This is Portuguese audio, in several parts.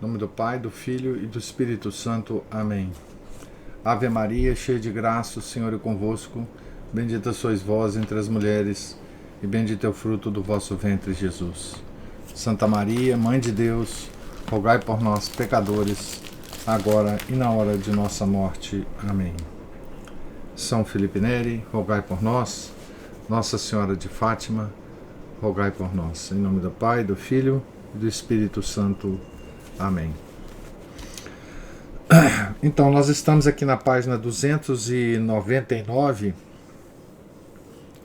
Em nome do Pai, do Filho e do Espírito Santo. Amém. Ave Maria, cheia de graça, o Senhor é convosco. Bendita sois vós entre as mulheres, e bendito é o fruto do vosso ventre, Jesus. Santa Maria, Mãe de Deus, rogai por nós, pecadores, agora e na hora de nossa morte. Amém. São Felipe Neri, rogai por nós. Nossa Senhora de Fátima, rogai por nós. Em nome do Pai, do Filho e do Espírito Santo. Amém. Então, nós estamos aqui na página 299,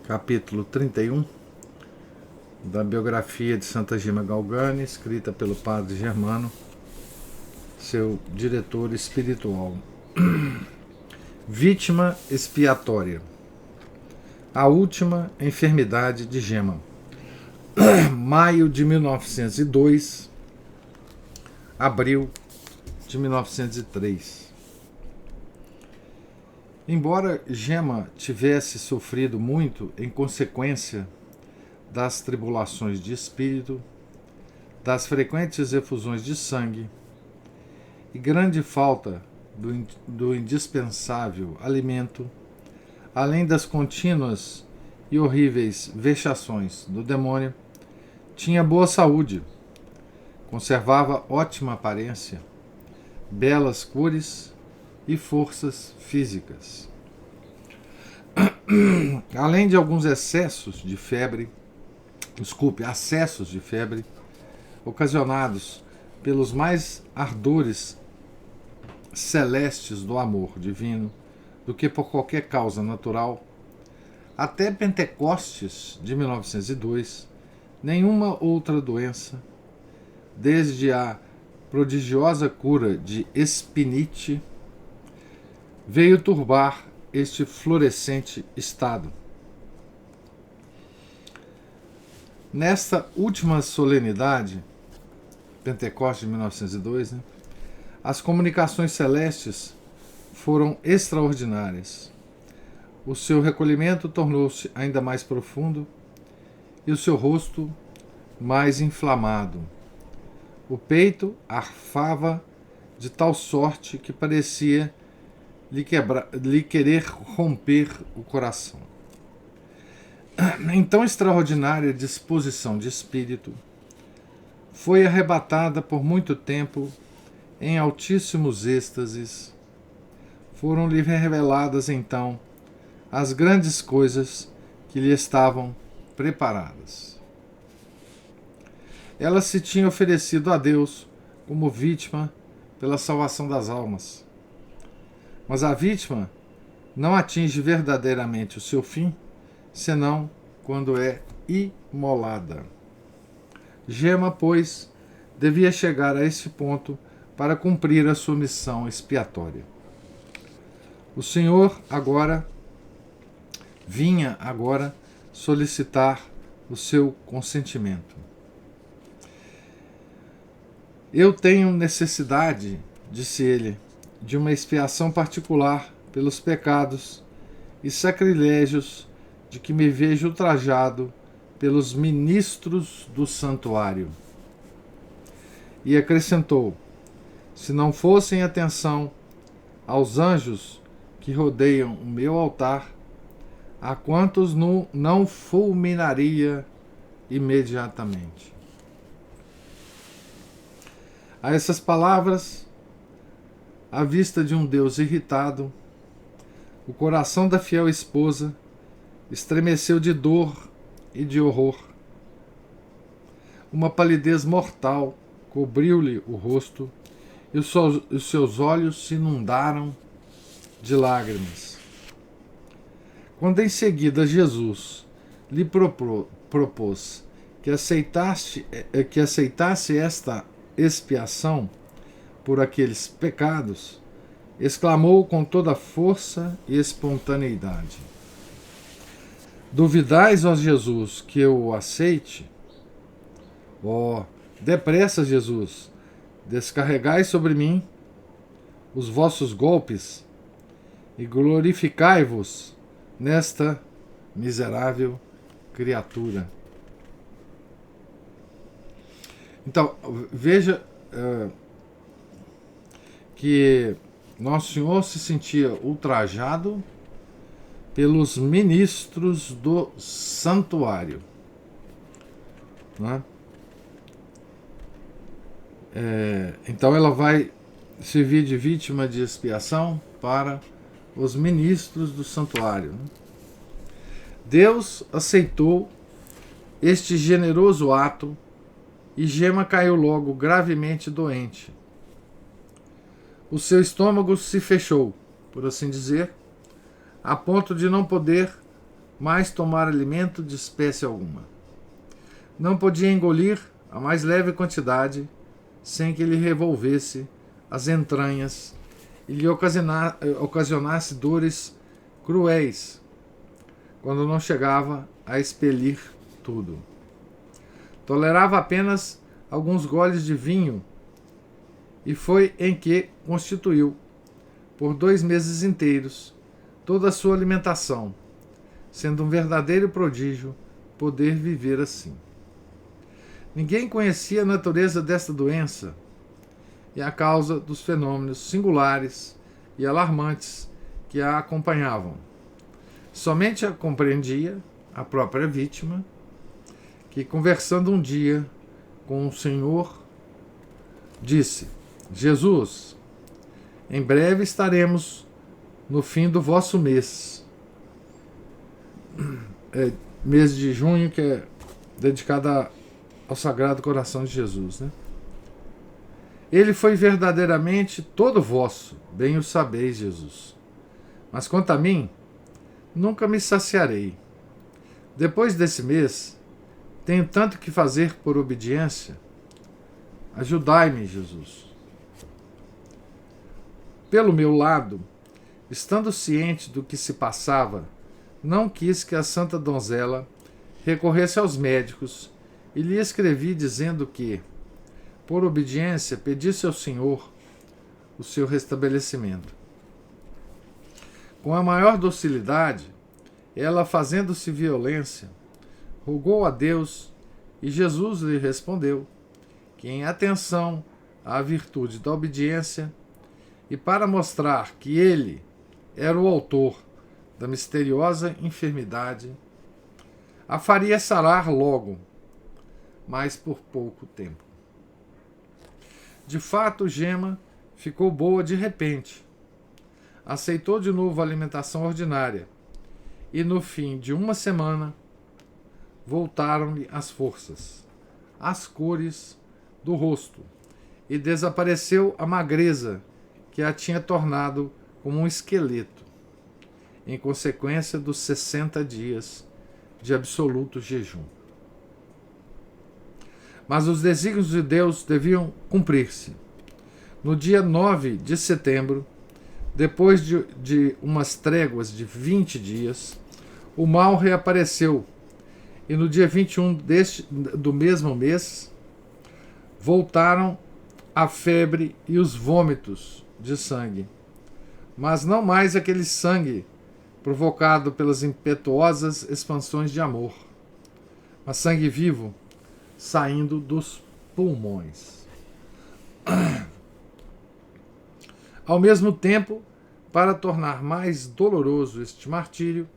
capítulo 31, da biografia de Santa Gema Galgani, escrita pelo padre Germano, seu diretor espiritual. Vítima expiatória. A última enfermidade de Gema. Maio de 1902, abril de 1903. Embora Gema tivesse sofrido muito em consequência das tribulações de espírito, das frequentes efusões de sangue e grande falta do indispensável alimento, além das contínuas e horríveis vexações do demônio, tinha boa saúde, conservava ótima aparência, belas cores e forças físicas. Além de alguns acessos de febre, ocasionados pelos mais ardores celestes do amor divino do que por qualquer causa natural, até Pentecostes de 1902, nenhuma outra doença, desde a prodigiosa cura de espinite, veio turbar este florescente estado. Nesta última solenidade, Pentecostes de 1902, as comunicações celestes foram extraordinárias. O seu recolhimento tornou-se ainda mais profundo e o seu rosto mais inflamado. O peito arfava de tal sorte que parecia lhe querer romper o coração. Em tão extraordinária disposição de espírito, foi arrebatada por muito tempo em altíssimos êxtases. Foram-lhe reveladas então as grandes coisas que lhe estavam preparadas. Ela se tinha oferecido a Deus como vítima pela salvação das almas. Mas a vítima não atinge verdadeiramente o seu fim, senão quando é imolada. Gema, pois, devia chegar a esse ponto para cumprir a sua missão expiatória. O Senhor vinha agora solicitar o seu consentimento. Eu tenho necessidade, disse ele, de uma expiação particular pelos pecados e sacrilégios de que me vejo ultrajado pelos ministros do santuário. E acrescentou: se não fossem atenção aos anjos que rodeiam o meu altar, a quantos não fulminaria imediatamente. A essas palavras, à vista de um Deus irritado, o coração da fiel esposa estremeceu de dor e de horror. Uma palidez mortal cobriu-lhe o rosto e os seus olhos se inundaram de lágrimas. Quando em seguida Jesus lhe propôs que aceitasse esta expiação por aqueles pecados, exclamou com toda força e espontaneidade: duvidais, ó Jesus, que eu o aceite? Depressa, Jesus, descarregai sobre mim os vossos golpes e glorificai-vos nesta miserável criatura. Então, veja que Nosso Senhor se sentia ultrajado pelos ministros do santuário, né? Então ela vai servir de vítima de expiação para os ministros do santuário, né? Deus aceitou este generoso ato e Gema caiu logo gravemente doente. O seu estômago se fechou, por assim dizer, a ponto de não poder mais tomar alimento de espécie alguma. Não podia engolir a mais leve quantidade sem que lhe revolvesse as entranhas e lhe ocasionasse dores cruéis, quando não chegava a expelir tudo. Tolerava apenas alguns goles de vinho, e foi em que constituiu, por 2 meses inteiros, toda a sua alimentação, sendo um verdadeiro prodígio poder viver assim. Ninguém conhecia a natureza desta doença e a causa dos fenômenos singulares e alarmantes que a acompanhavam. Somente a compreendia a própria vítima, que, conversando um dia com o Senhor, disse: Jesus, em breve estaremos no fim do vosso mês. Mês de junho, que é dedicado ao Sagrado Coração de Jesus, né? Ele foi verdadeiramente todo vosso, bem o sabeis, Jesus. Mas quanto a mim, nunca me saciarei. Depois desse mês, tenho tanto que fazer por obediência. Ajudai-me, Jesus. Pelo meu lado, estando ciente do que se passava, não quis que a santa donzela recorresse aos médicos e lhe escrevi dizendo que, por obediência, pedisse ao Senhor o seu restabelecimento. Com a maior docilidade, ela, fazendo-se violência, rogou a Deus e Jesus lhe respondeu que, em atenção à virtude da obediência e para mostrar que ele era o autor da misteriosa enfermidade, a faria sarar logo, mas por pouco tempo. De fato, Gema ficou boa de repente. Aceitou de novo a alimentação ordinária e, no fim de 1 semana, voltaram-lhe as forças, as cores do rosto, e desapareceu a magreza que a tinha tornado como um esqueleto, em consequência dos 60 dias de absoluto jejum. Mas os desígnios de Deus deviam cumprir-se. No dia 9 de setembro, depois de umas tréguas de 20 dias, o mal reapareceu, e no dia 21 do mesmo mês, voltaram a febre e os vômitos de sangue, mas não mais aquele sangue provocado pelas impetuosas expansões de amor, mas sangue vivo saindo dos pulmões. Ao mesmo tempo, para tornar mais doloroso este martírio,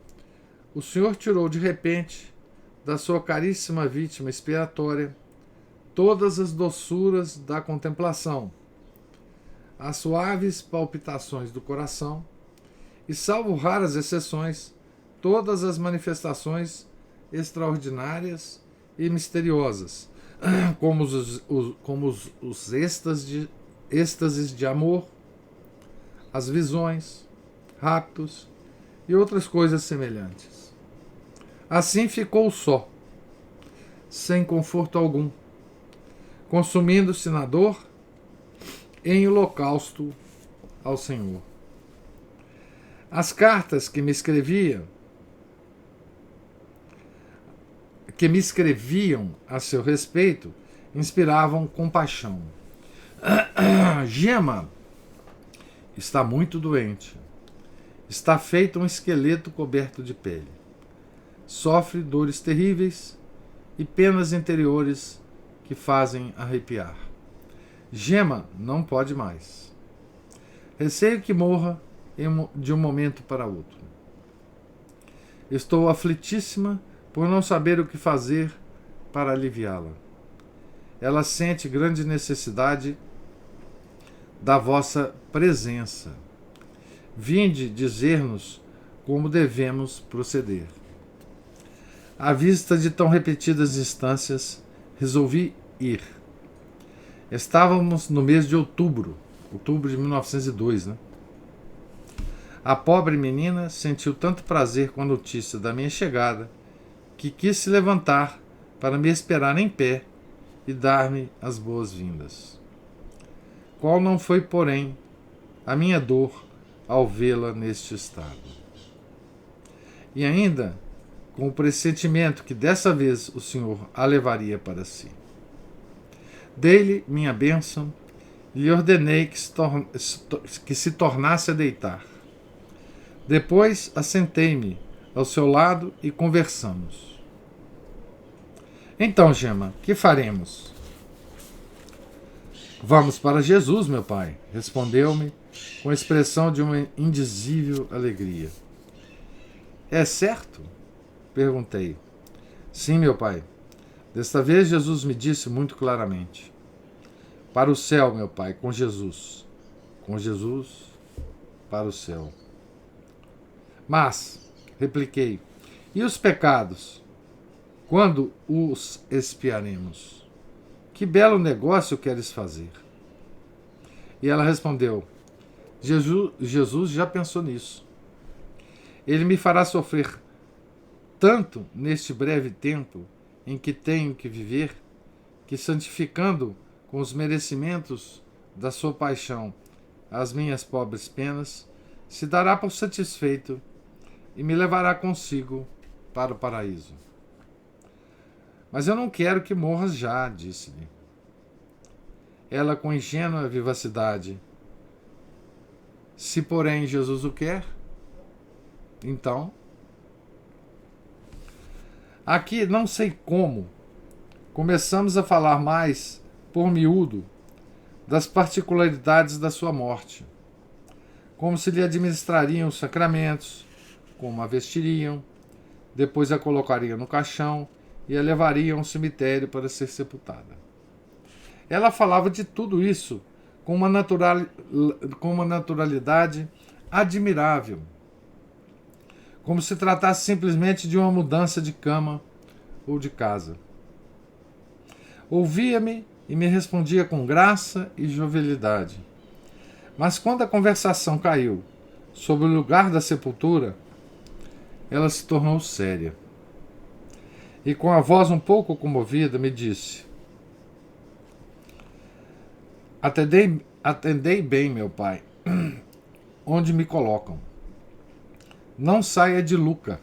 o Senhor tirou de repente da sua caríssima vítima expiatória todas as doçuras da contemplação, as suaves palpitações do coração e, salvo raras exceções, todas as manifestações extraordinárias e misteriosas, como os êxtases de amor, as visões, raptos e outras coisas semelhantes. Assim ficou só, sem conforto algum, consumindo-se na dor em holocausto ao Senhor. As cartas que me escreviam a seu respeito inspiravam compaixão. Gema está muito doente. Está feito um esqueleto coberto de pele. Sofre dores terríveis e penas interiores que fazem arrepiar. Gema não pode mais. Receio que morra de um momento para outro. Estou aflitíssima por não saber o que fazer para aliviá-la. Ela sente grande necessidade da vossa presença. Vinde dizer-nos como devemos proceder. À vista de tão repetidas instâncias, resolvi ir. Estávamos no mês de outubro de 1902, né? A pobre menina sentiu tanto prazer com a notícia da minha chegada que quis se levantar para me esperar em pé e dar-me as boas-vindas. Qual não foi, porém, a minha dor ao vê-la neste estado? E ainda com o pressentimento que dessa vez o Senhor a levaria para si. Dei-lhe minha bênção e lhe ordenei que se tornasse a deitar. Depois assentei-me ao seu lado e conversamos. Então, Gema, que faremos? Vamos para Jesus, meu pai, respondeu-me com a expressão de uma indizível alegria. É certo? Perguntei. Sim, meu pai. Desta vez Jesus me disse muito claramente. Para o céu, meu pai, com Jesus. Com Jesus, para o céu. Mas, repliquei, e os pecados? Quando os expiaremos? Que belo negócio queres fazer? E ela respondeu, Jesus já pensou nisso. Ele me fará sofrer tanto neste breve tempo em que tenho que viver, que santificando com os merecimentos da sua paixão as minhas pobres penas, se dará por satisfeito e me levará consigo para o paraíso. Mas eu não quero que morras já, disse-lhe. Ela com ingênua vivacidade. Se, porém, Jesus o quer, então... Aqui, não sei como, começamos a falar mais, por miúdo, das particularidades da sua morte. Como se lhe administrariam os sacramentos, como a vestiriam, depois a colocariam no caixão e a levariam ao cemitério para ser sepultada. Ela falava de tudo isso com uma naturalidade admirável, como se tratasse simplesmente de uma mudança de cama ou de casa. Ouvia-me e me respondia com graça e jovialidade. Mas quando a conversação caiu sobre o lugar da sepultura, ela se tornou séria. E com a voz um pouco comovida me disse: Atendei bem, meu pai, onde me colocam. Não saia de Luca,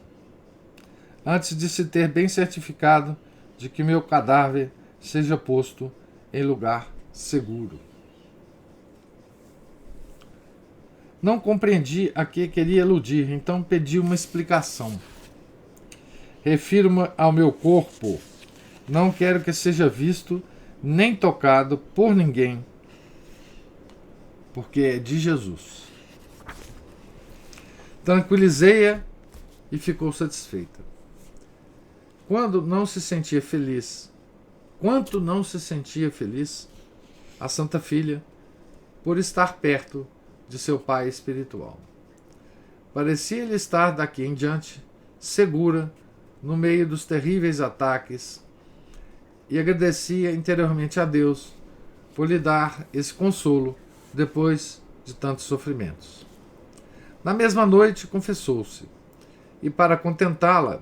antes de se ter bem certificado de que meu cadáver seja posto em lugar seguro. Não compreendi a que queria eludir, então pedi uma explicação. Refiro-me ao meu corpo. Não quero que seja visto nem tocado por ninguém, porque é de Jesus. Tranquilizei-a e ficou satisfeita. Quanto não se sentia feliz, a Santa Filha, por estar perto de seu pai espiritual. Parecia-lhe estar daqui em diante segura no meio dos terríveis ataques e agradecia interiormente a Deus por lhe dar esse consolo depois de tantos sofrimentos. Na mesma noite confessou-se e, para contentá-la,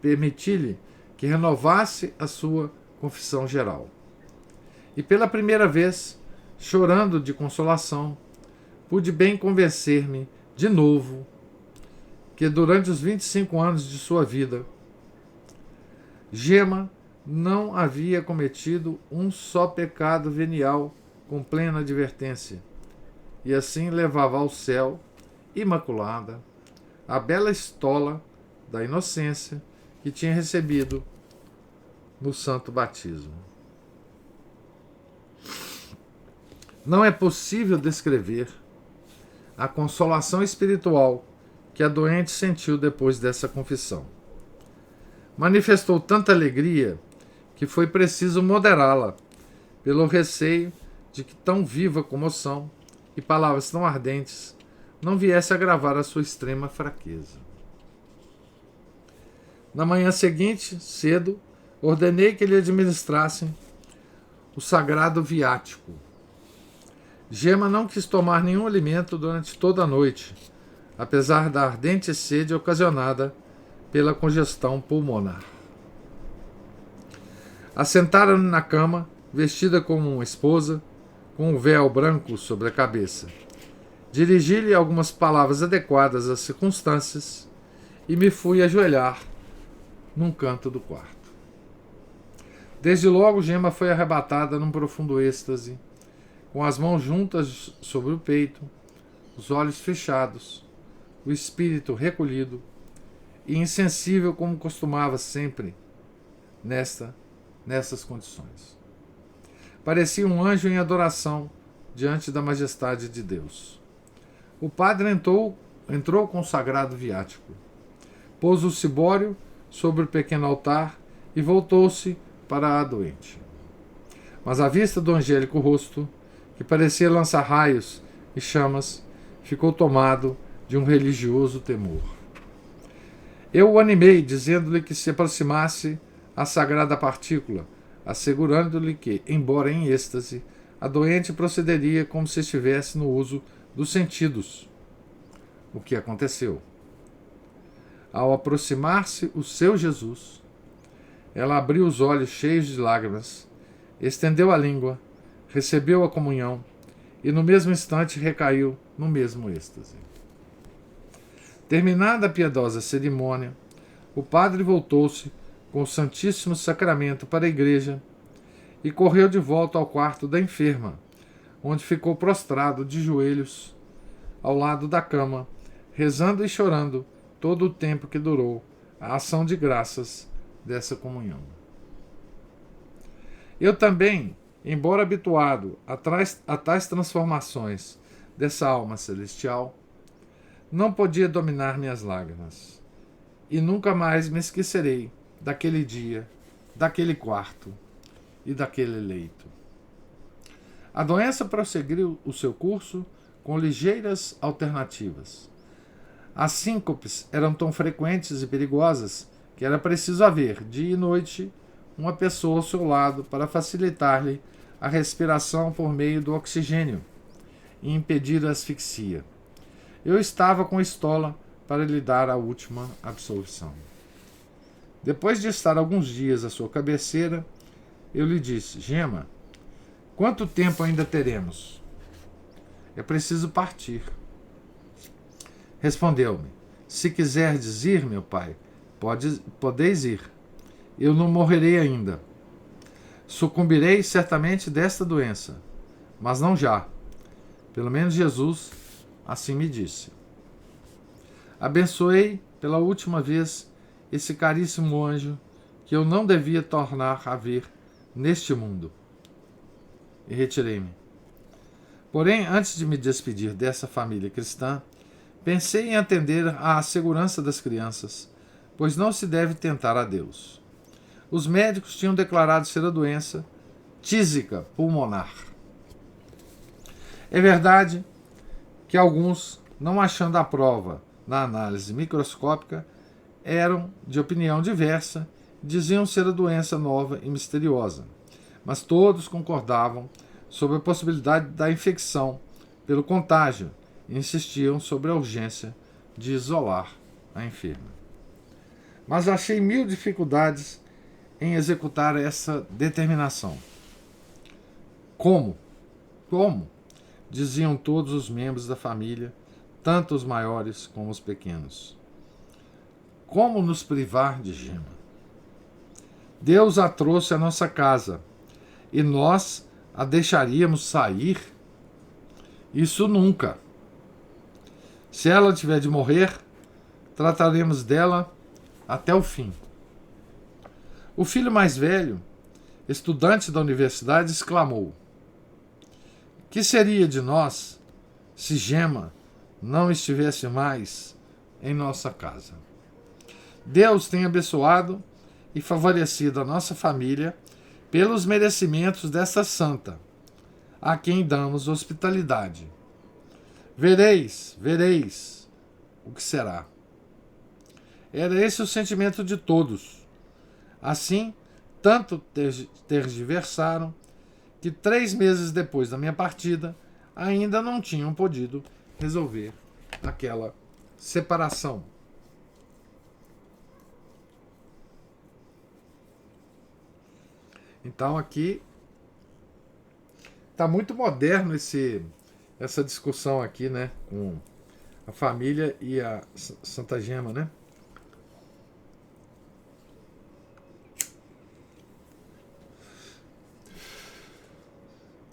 permiti-lhe que renovasse a sua confissão geral. E pela primeira vez, chorando de consolação, pude bem convencer-me de novo que durante os 25 anos de sua vida, Gema não havia cometido um só pecado venial com plena advertência, e assim levava ao céu, imaculada, a bela estola da inocência que tinha recebido no santo batismo. Não é possível descrever a consolação espiritual que a doente sentiu depois dessa confissão. Manifestou tanta alegria que foi preciso moderá-la, pelo receio de que tão viva comoção e palavras tão ardentes não viesse a agravar a sua extrema fraqueza. Na manhã seguinte, cedo, ordenei que lhe administrassem o sagrado viático. Gema não quis tomar nenhum alimento durante toda a noite, apesar da ardente sede ocasionada pela congestão pulmonar. Assentaram-no na cama, vestida como uma esposa, com um véu branco sobre a cabeça. Dirigi-lhe algumas palavras adequadas às circunstâncias e me fui ajoelhar num canto do quarto. Desde logo, Gema foi arrebatada num profundo êxtase, com as mãos juntas sobre o peito, os olhos fechados, o espírito recolhido e insensível como costumava sempre nessas condições. Parecia um anjo em adoração diante da majestade de Deus. O padre entrou com o sagrado viático, pôs o cibório sobre o pequeno altar e voltou-se para a doente. Mas à vista do angélico rosto, que parecia lançar raios e chamas, ficou tomado de um religioso temor. Eu o animei, dizendo-lhe que se aproximasse à sagrada partícula, assegurando-lhe que, embora em êxtase, a doente procederia como se estivesse no uso dos sentidos. O que aconteceu? Ao aproximar-se o seu Jesus, ela abriu os olhos cheios de lágrimas, estendeu a língua, recebeu a comunhão e no mesmo instante recaiu no mesmo êxtase. Terminada a piedosa cerimônia, o padre voltou-se com o Santíssimo Sacramento para a igreja e correu de volta ao quarto da enferma, onde ficou prostrado de joelhos ao lado da cama, rezando e chorando todo o tempo que durou a ação de graças dessa comunhão. Eu também, embora habituado a tais transformações dessa alma celestial, não podia dominar minhas lágrimas, e nunca mais me esquecerei daquele dia, daquele quarto e daquele leito. A doença prosseguiu o seu curso com ligeiras alternativas. As síncopes eram tão frequentes e perigosas que era preciso haver, dia e noite, uma pessoa ao seu lado para facilitar-lhe a respiração por meio do oxigênio e impedir a asfixia. Eu estava com estola para lhe dar a última absolvição. Depois de estar alguns dias à sua cabeceira, eu lhe disse: Gema, quanto tempo ainda teremos? É preciso partir. Respondeu-me: se quiserdes ir, meu pai, podeis ir. Eu não morrerei ainda. Sucumbirei certamente desta doença, mas não já. Pelo menos Jesus assim me disse. Abençoei pela última vez esse caríssimo anjo que eu não devia tornar a ver neste mundo. E retirei-me. Porém, antes de me despedir dessa família cristã, pensei em atender à segurança das crianças, pois não se deve tentar a Deus. Os médicos tinham declarado ser a doença tísica pulmonar. É verdade que alguns, não achando a prova na análise microscópica, eram de opinião diversa, diziam ser a doença nova e misteriosa, mas todos concordavam sobre a possibilidade da infecção pelo contágio e insistiam sobre a urgência de isolar a enferma. Mas achei 1000 dificuldades em executar essa determinação. Como? Como? Diziam todos os membros da família, tanto os maiores como os pequenos. Como nos privar de Gema? Deus a trouxe à nossa casa e nós a deixaríamos sair? Isso nunca. Se ela tiver de morrer, trataremos dela até o fim. O filho mais velho, estudante da universidade, exclamou: que seria de nós se Gema não estivesse mais em nossa casa. Deus tem abençoado e favorecido a nossa família pelos merecimentos dessa santa, a quem damos hospitalidade. Vereis o que será. Era esse o sentimento de todos. Assim, tanto tergiversaram que 3 meses depois da minha partida, ainda não tinham podido resolver aquela separação. Então aqui está muito moderno essa discussão aqui, né, com a família e a Santa Gema, né?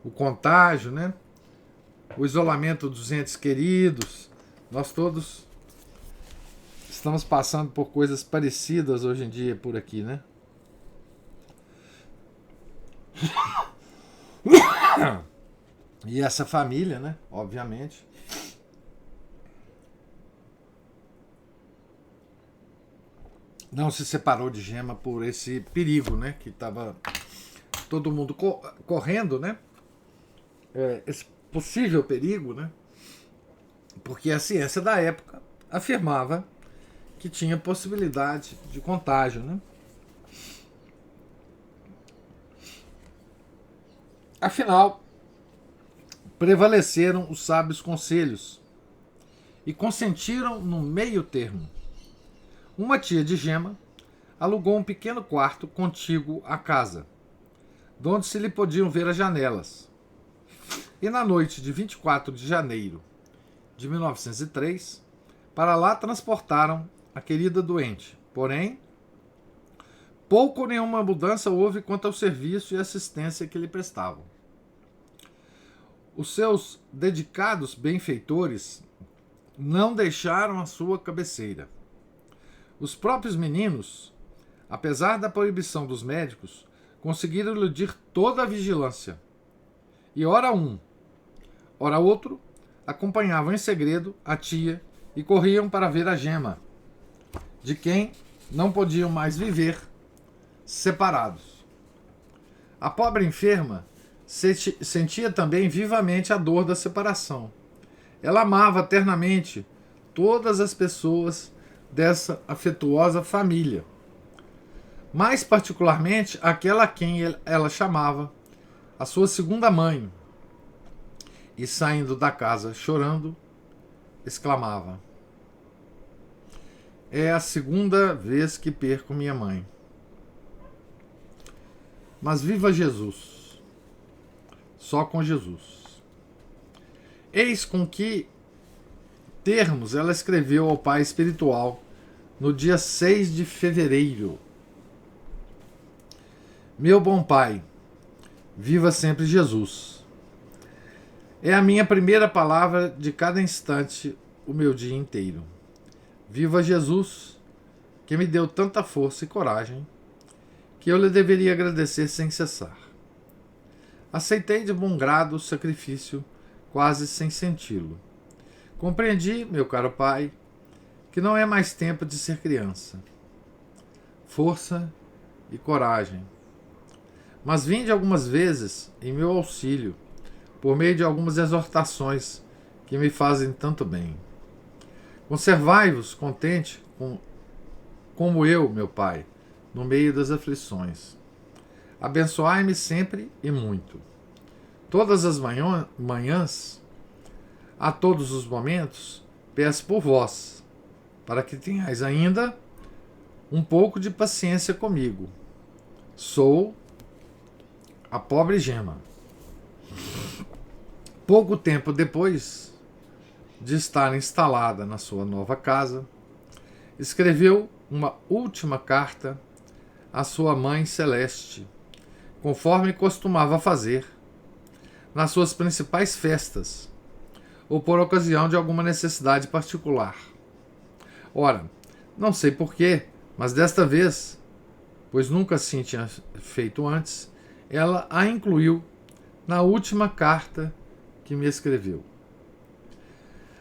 O contágio, né? O isolamento dos entes queridos. Nós todos estamos passando por coisas parecidas hoje em dia por aqui, né? E essa família, né? Obviamente. Não se separou de Gema por esse perigo, né? Que estava todo mundo correndo, né? Esse possível perigo, né? Porque a ciência da época afirmava que tinha possibilidade de contágio, né? Afinal, prevaleceram os sábios conselhos e consentiram no meio termo. Uma tia de Gema alugou um pequeno quarto contíguo à casa, de onde se lhe podiam ver as janelas. E na noite de 24 de janeiro de 1903, para lá transportaram a querida doente. Porém, pouco ou nenhuma mudança houve quanto ao serviço e assistência que lhe prestavam. Os seus dedicados benfeitores não deixaram a sua cabeceira. Os próprios meninos, apesar da proibição dos médicos, conseguiram iludir toda a vigilância. E ora um, ora outro, acompanhavam em segredo a tia e corriam para ver a Gema, de quem não podiam mais viver separados. A pobre enferma sentia também vivamente a dor da separação. Ela amava ternamente todas as pessoas dessa afetuosa família, mais particularmente aquela a quem ela chamava a sua segunda mãe, e saindo da casa chorando, exclamava: "É a segunda vez que perco minha mãe. Mas viva Jesus! Só com Jesus." Eis com que termos ela escreveu ao pai espiritual no dia 6 de fevereiro: "Meu bom pai, viva sempre Jesus. É a minha primeira palavra de cada instante, o meu dia inteiro. Viva Jesus, que me deu tanta força e coragem, que eu lhe deveria agradecer sem cessar. Aceitei de bom grado o sacrifício, quase sem senti-lo. Compreendi, meu caro pai, que não é mais tempo de ser criança. Força e coragem. Mas vinde algumas vezes em meu auxílio, por meio de algumas exortações que me fazem tanto bem. Conservai-vos contente como eu, meu pai, no meio das aflições. Abençoai-me sempre e muito. Todas as manhãs, a todos os momentos, peço por vós, para que tenhais ainda um pouco de paciência comigo. Sou a pobre Gema." Pouco tempo depois de estar instalada na sua nova casa, escreveu uma última carta à sua mãe celeste, conforme costumava fazer nas suas principais festas ou por ocasião de alguma necessidade particular. Ora, não sei porquê, mas desta vez, pois nunca assim tinha feito antes, ela a incluiu na última carta que me escreveu.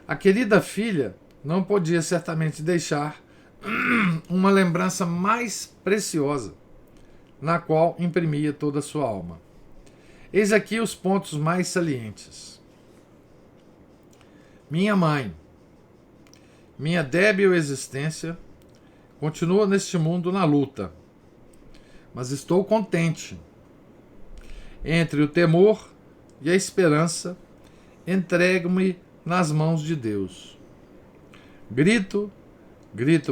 A querida filha não podia certamente deixar uma lembrança mais preciosa, na qual imprimia toda a sua alma. Eis aqui os pontos mais salientes. Minha mãe, minha débil existência, continua neste mundo na luta, mas estou contente. Entre o temor e a esperança, entrego-me nas mãos de Deus. Grito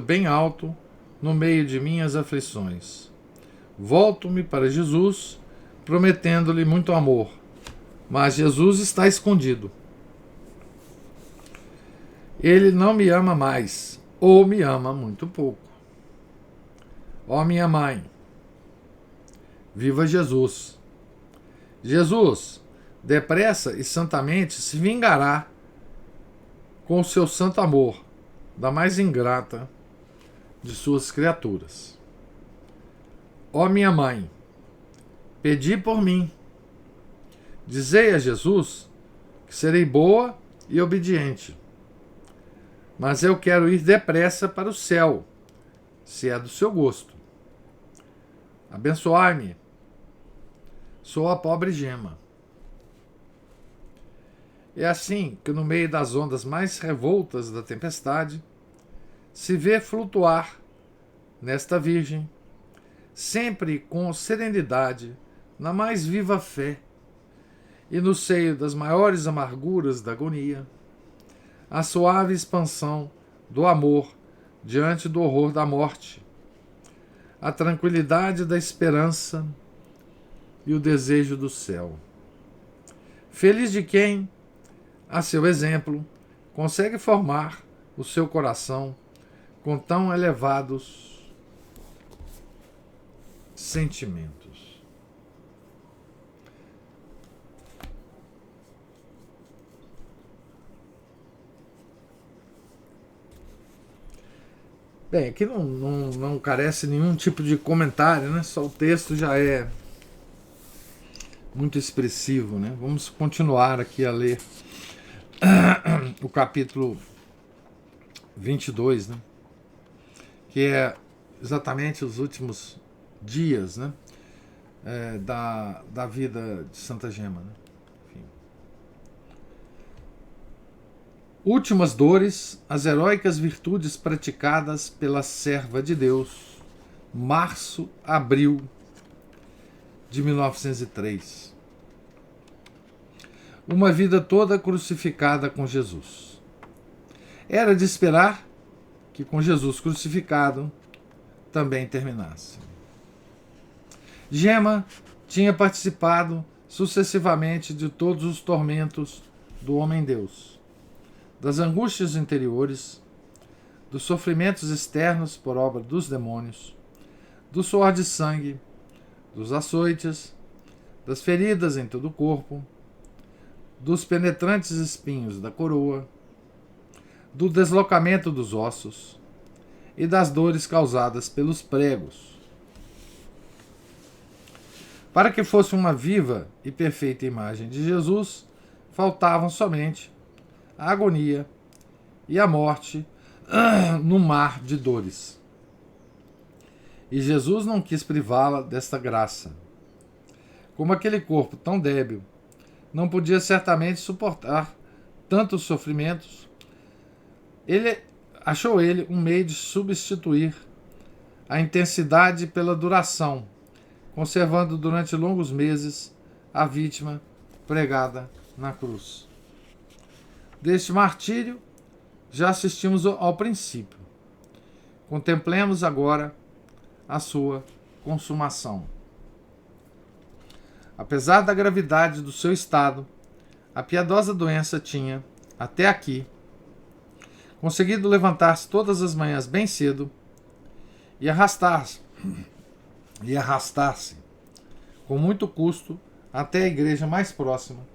bem alto no meio de minhas aflições. Volto-me para Jesus, prometendo-lhe muito amor, mas Jesus está escondido. Ele não me ama mais, ou me ama muito pouco. Ó minha mãe, viva Jesus! Jesus, depressa e santamente se vingará com o seu santo amor da mais ingrata de suas criaturas. Ó minha mãe, pedi por mim. Dizei a Jesus que serei boa e obediente, mas eu quero ir depressa para o céu, se é do seu gosto. Abençoai-me. Sou a pobre gema. É assim que, no meio das ondas mais revoltas da tempestade, se vê flutuar nesta Virgem, sempre com serenidade, na mais viva fé, e no seio das maiores amarguras da agonia, a suave expansão do amor diante do horror da morte, a tranquilidade da esperança e o desejo do céu. Feliz de quem, a seu exemplo, consegue formar o seu coração com tão elevados sentimentos. Bem, aqui não carece nenhum tipo de comentário, né? Só o texto já é muito expressivo, né? Vamos continuar aqui a ler o capítulo 22, né? Que é exatamente os últimos dias, né? Da vida de Santa Gema, né? Enfim. Últimas dores, as heróicas virtudes praticadas pela serva de Deus, março-abril de 1903. Uma vida toda crucificada com Jesus. Era de esperar que com Jesus crucificado também terminasse. Gema tinha participado sucessivamente de todos os tormentos do homem-deus, das angústias interiores, dos sofrimentos externos por obra dos demônios, do suor de sangue, dos açoites, das feridas em todo o corpo, dos penetrantes espinhos da coroa, do deslocamento dos ossos e das dores causadas pelos pregos. Para que fosse uma viva e perfeita imagem de Jesus, faltavam somente a agonia e a morte no mar de dores. E Jesus não quis privá-la desta graça. Como aquele corpo tão débil não podia certamente suportar tantos sofrimentos, achou ele um meio de substituir a intensidade pela duração, conservando durante longos meses a vítima pregada na cruz. Deste martírio já assistimos ao princípio. Contemplemos agora a sua consumação. Apesar da gravidade do seu estado, a piedosa doença tinha, até aqui, conseguido levantar-se todas as manhãs bem cedo e arrastar-se com muito custo até a igreja mais próxima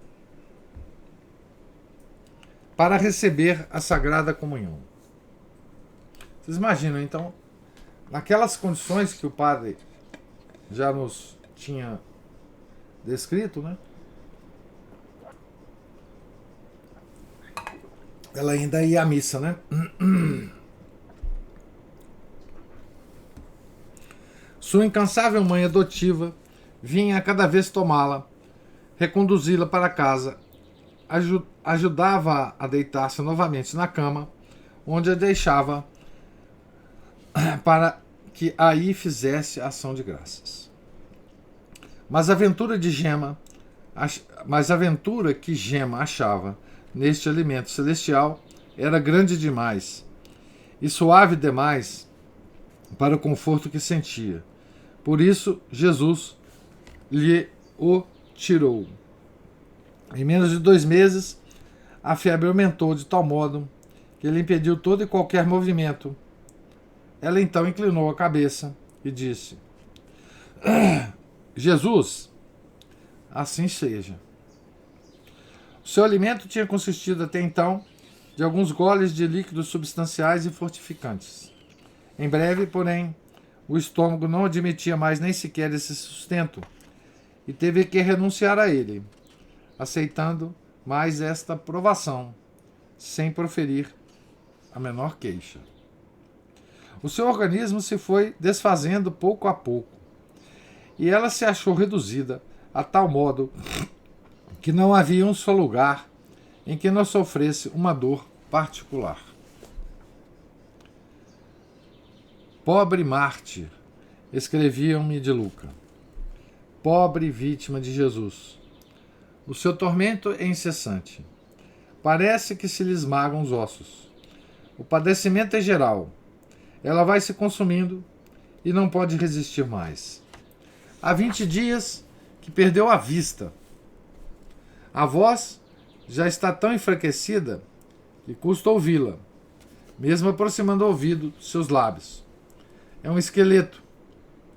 para receber a Sagrada Comunhão. Vocês imaginam, então, naquelas condições que o padre já nos tinha descrito, né? ela ainda ia à missa, né? Sua incansável mãe adotiva vinha a cada vez tomá-la, reconduzi-la para casa, ajudava a deitar-se novamente na cama, onde a deixava para que aí fizesse ação de graças. Mas a aventura que Gema achava neste alimento celestial era grande demais e suave demais para o conforto que sentia. Por isso, Jesus lhe o tirou. Em menos de 2 meses, a febre aumentou de tal modo que ele impediu todo e qualquer movimento. Ela então inclinou a cabeça e disse: Jesus, assim seja. O seu alimento tinha consistido até então de alguns goles de líquidos substanciais e fortificantes. Em breve, porém, o estômago não admitia mais nem sequer esse sustento e teve que renunciar a ele, aceitando mais esta provação, sem proferir a menor queixa. O seu organismo se foi desfazendo pouco a pouco, e ela se achou reduzida a tal modo que não havia um só lugar em que não sofresse uma dor particular. Pobre mártir, escreviam-me de Luca. Pobre vítima de Jesus. O seu tormento é incessante. Parece que se lhe esmagam os ossos. O padecimento é geral. Ela vai se consumindo e não pode resistir mais. Há 20 dias que perdeu a vista. A voz já está tão enfraquecida que custa ouvi-la, mesmo aproximando o ouvido dos seus lábios. É um esqueleto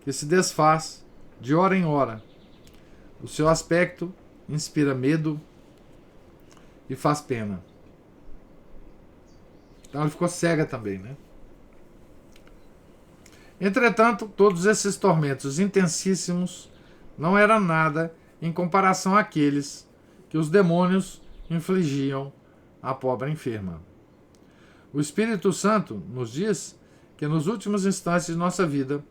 que se desfaz de hora em hora. O seu aspecto inspira medo e faz pena. Então ela ficou cega também, né? Entretanto, todos esses tormentos intensíssimos não eram nada em comparação àqueles que os demônios infligiam à pobre enferma. O Espírito Santo nos diz que nos últimos instantes de nossa vida,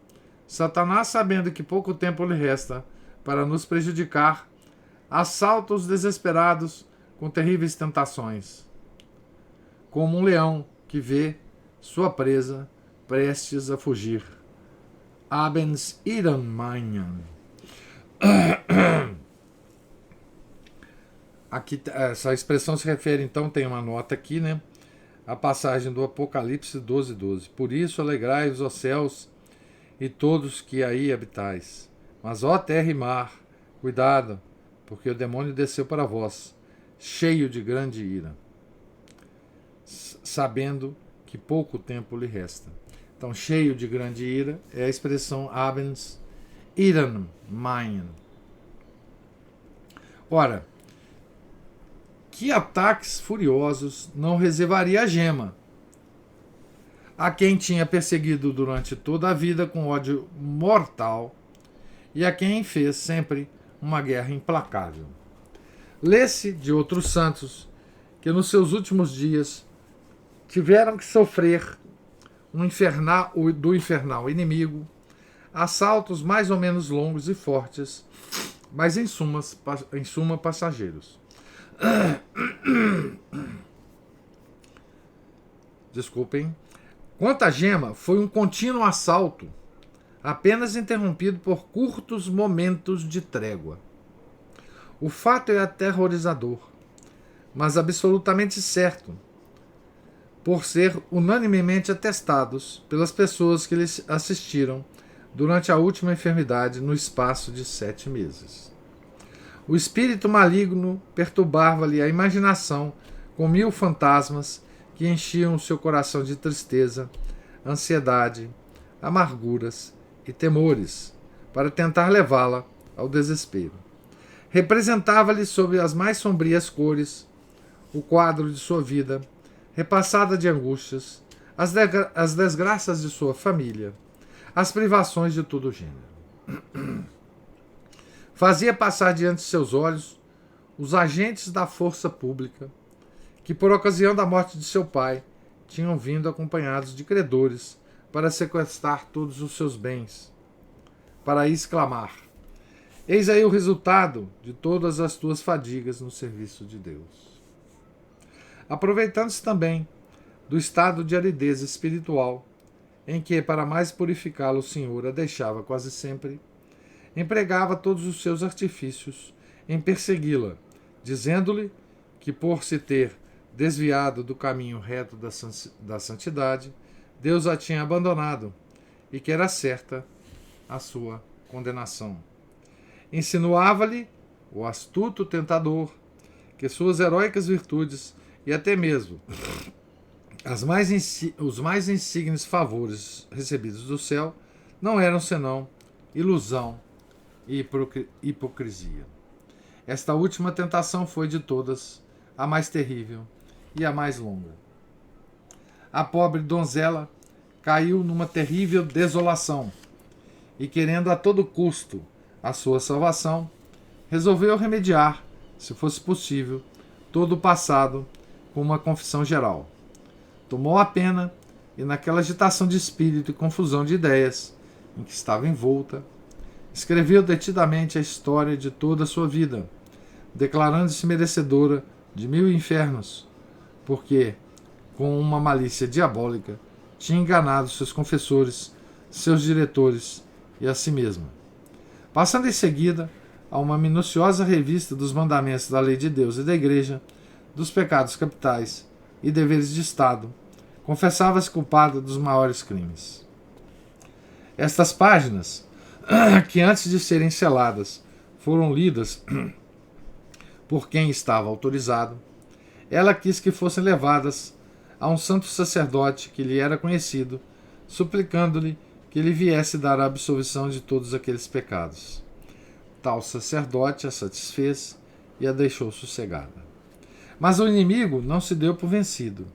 Satanás, sabendo que pouco tempo lhe resta para nos prejudicar, assalta os desesperados com terríveis tentações, como um leão que vê sua presa prestes a fugir. Abends Iranmanyan. Aqui, essa expressão se refere, então, tem uma nota aqui, né? A passagem do Apocalipse 12:12. Por isso alegrai-vos, ó céus, e todos que aí habitais. Mas, ó terra e mar, cuidado, porque o demônio desceu para vós, cheio de grande ira, sabendo que pouco tempo lhe resta. Então, cheio de grande ira é a expressão Abends Iran Mayan. Ora, que ataques furiosos não reservaria a Gema, a quem tinha perseguido durante toda a vida com ódio mortal e a quem fez sempre uma guerra implacável. Lê-se de outros santos que nos seus últimos dias tiveram que sofrer do infernal inimigo assaltos mais ou menos longos e fortes, mas em suma passageiros. Desculpem. Quanto a Gema, foi um contínuo assalto, apenas interrompido por curtos momentos de trégua. O fato é aterrorizador, mas absolutamente certo, por ser unanimemente atestados pelas pessoas que lhe assistiram durante a última enfermidade no espaço de 7 meses. O espírito maligno perturbava-lhe a imaginação com 1000 fantasmas que enchiam o seu coração de tristeza, ansiedade, amarguras e temores, para tentar levá-la ao desespero. Representava-lhe sob as mais sombrias cores o quadro de sua vida, repassada de angústias, as desgraças de sua família, as privações de todo o gênero. Fazia passar diante de seus olhos os agentes da força pública que por ocasião da morte de seu pai tinham vindo acompanhados de credores para sequestrar todos os seus bens, para exclamar: eis aí o resultado de todas as tuas fadigas no serviço de Deus. Aproveitando-se também do estado de aridez espiritual, em que, para mais purificá-lo, o Senhor a deixava quase sempre, empregava todos os seus artifícios em persegui-la, dizendo-lhe que, por se ter desviado do caminho reto da santidade, Deus a tinha abandonado e que era certa a sua condenação. Insinuava-lhe o astuto tentador que suas heróicas virtudes e até mesmo os mais insígnios favores recebidos do céu não eram senão ilusão e hipocrisia. Esta última tentação foi de todas a mais terrível e a mais longa. A pobre donzela caiu numa terrível desolação e, querendo a todo custo a sua salvação, resolveu remediar, se fosse possível, todo o passado com uma confissão geral. Tomou a pena e, naquela agitação de espírito e confusão de ideias em que estava envolta, escreveu detidamente a história de toda a sua vida, declarando-se merecedora de 1000 infernos, porque, com uma malícia diabólica, tinha enganado seus confessores, seus diretores e a si mesma. Passando em seguida a uma minuciosa revista dos mandamentos da lei de Deus e da Igreja, dos pecados capitais e deveres de Estado, confessava-se culpada dos maiores crimes. Estas páginas, que antes de serem seladas foram lidas por quem estava autorizado, ela quis que fossem levadas a um santo sacerdote que lhe era conhecido, suplicando-lhe que lhe viesse dar a absolvição de todos aqueles pecados. Tal sacerdote a satisfez e a deixou sossegada. Mas o inimigo não se deu por vencido.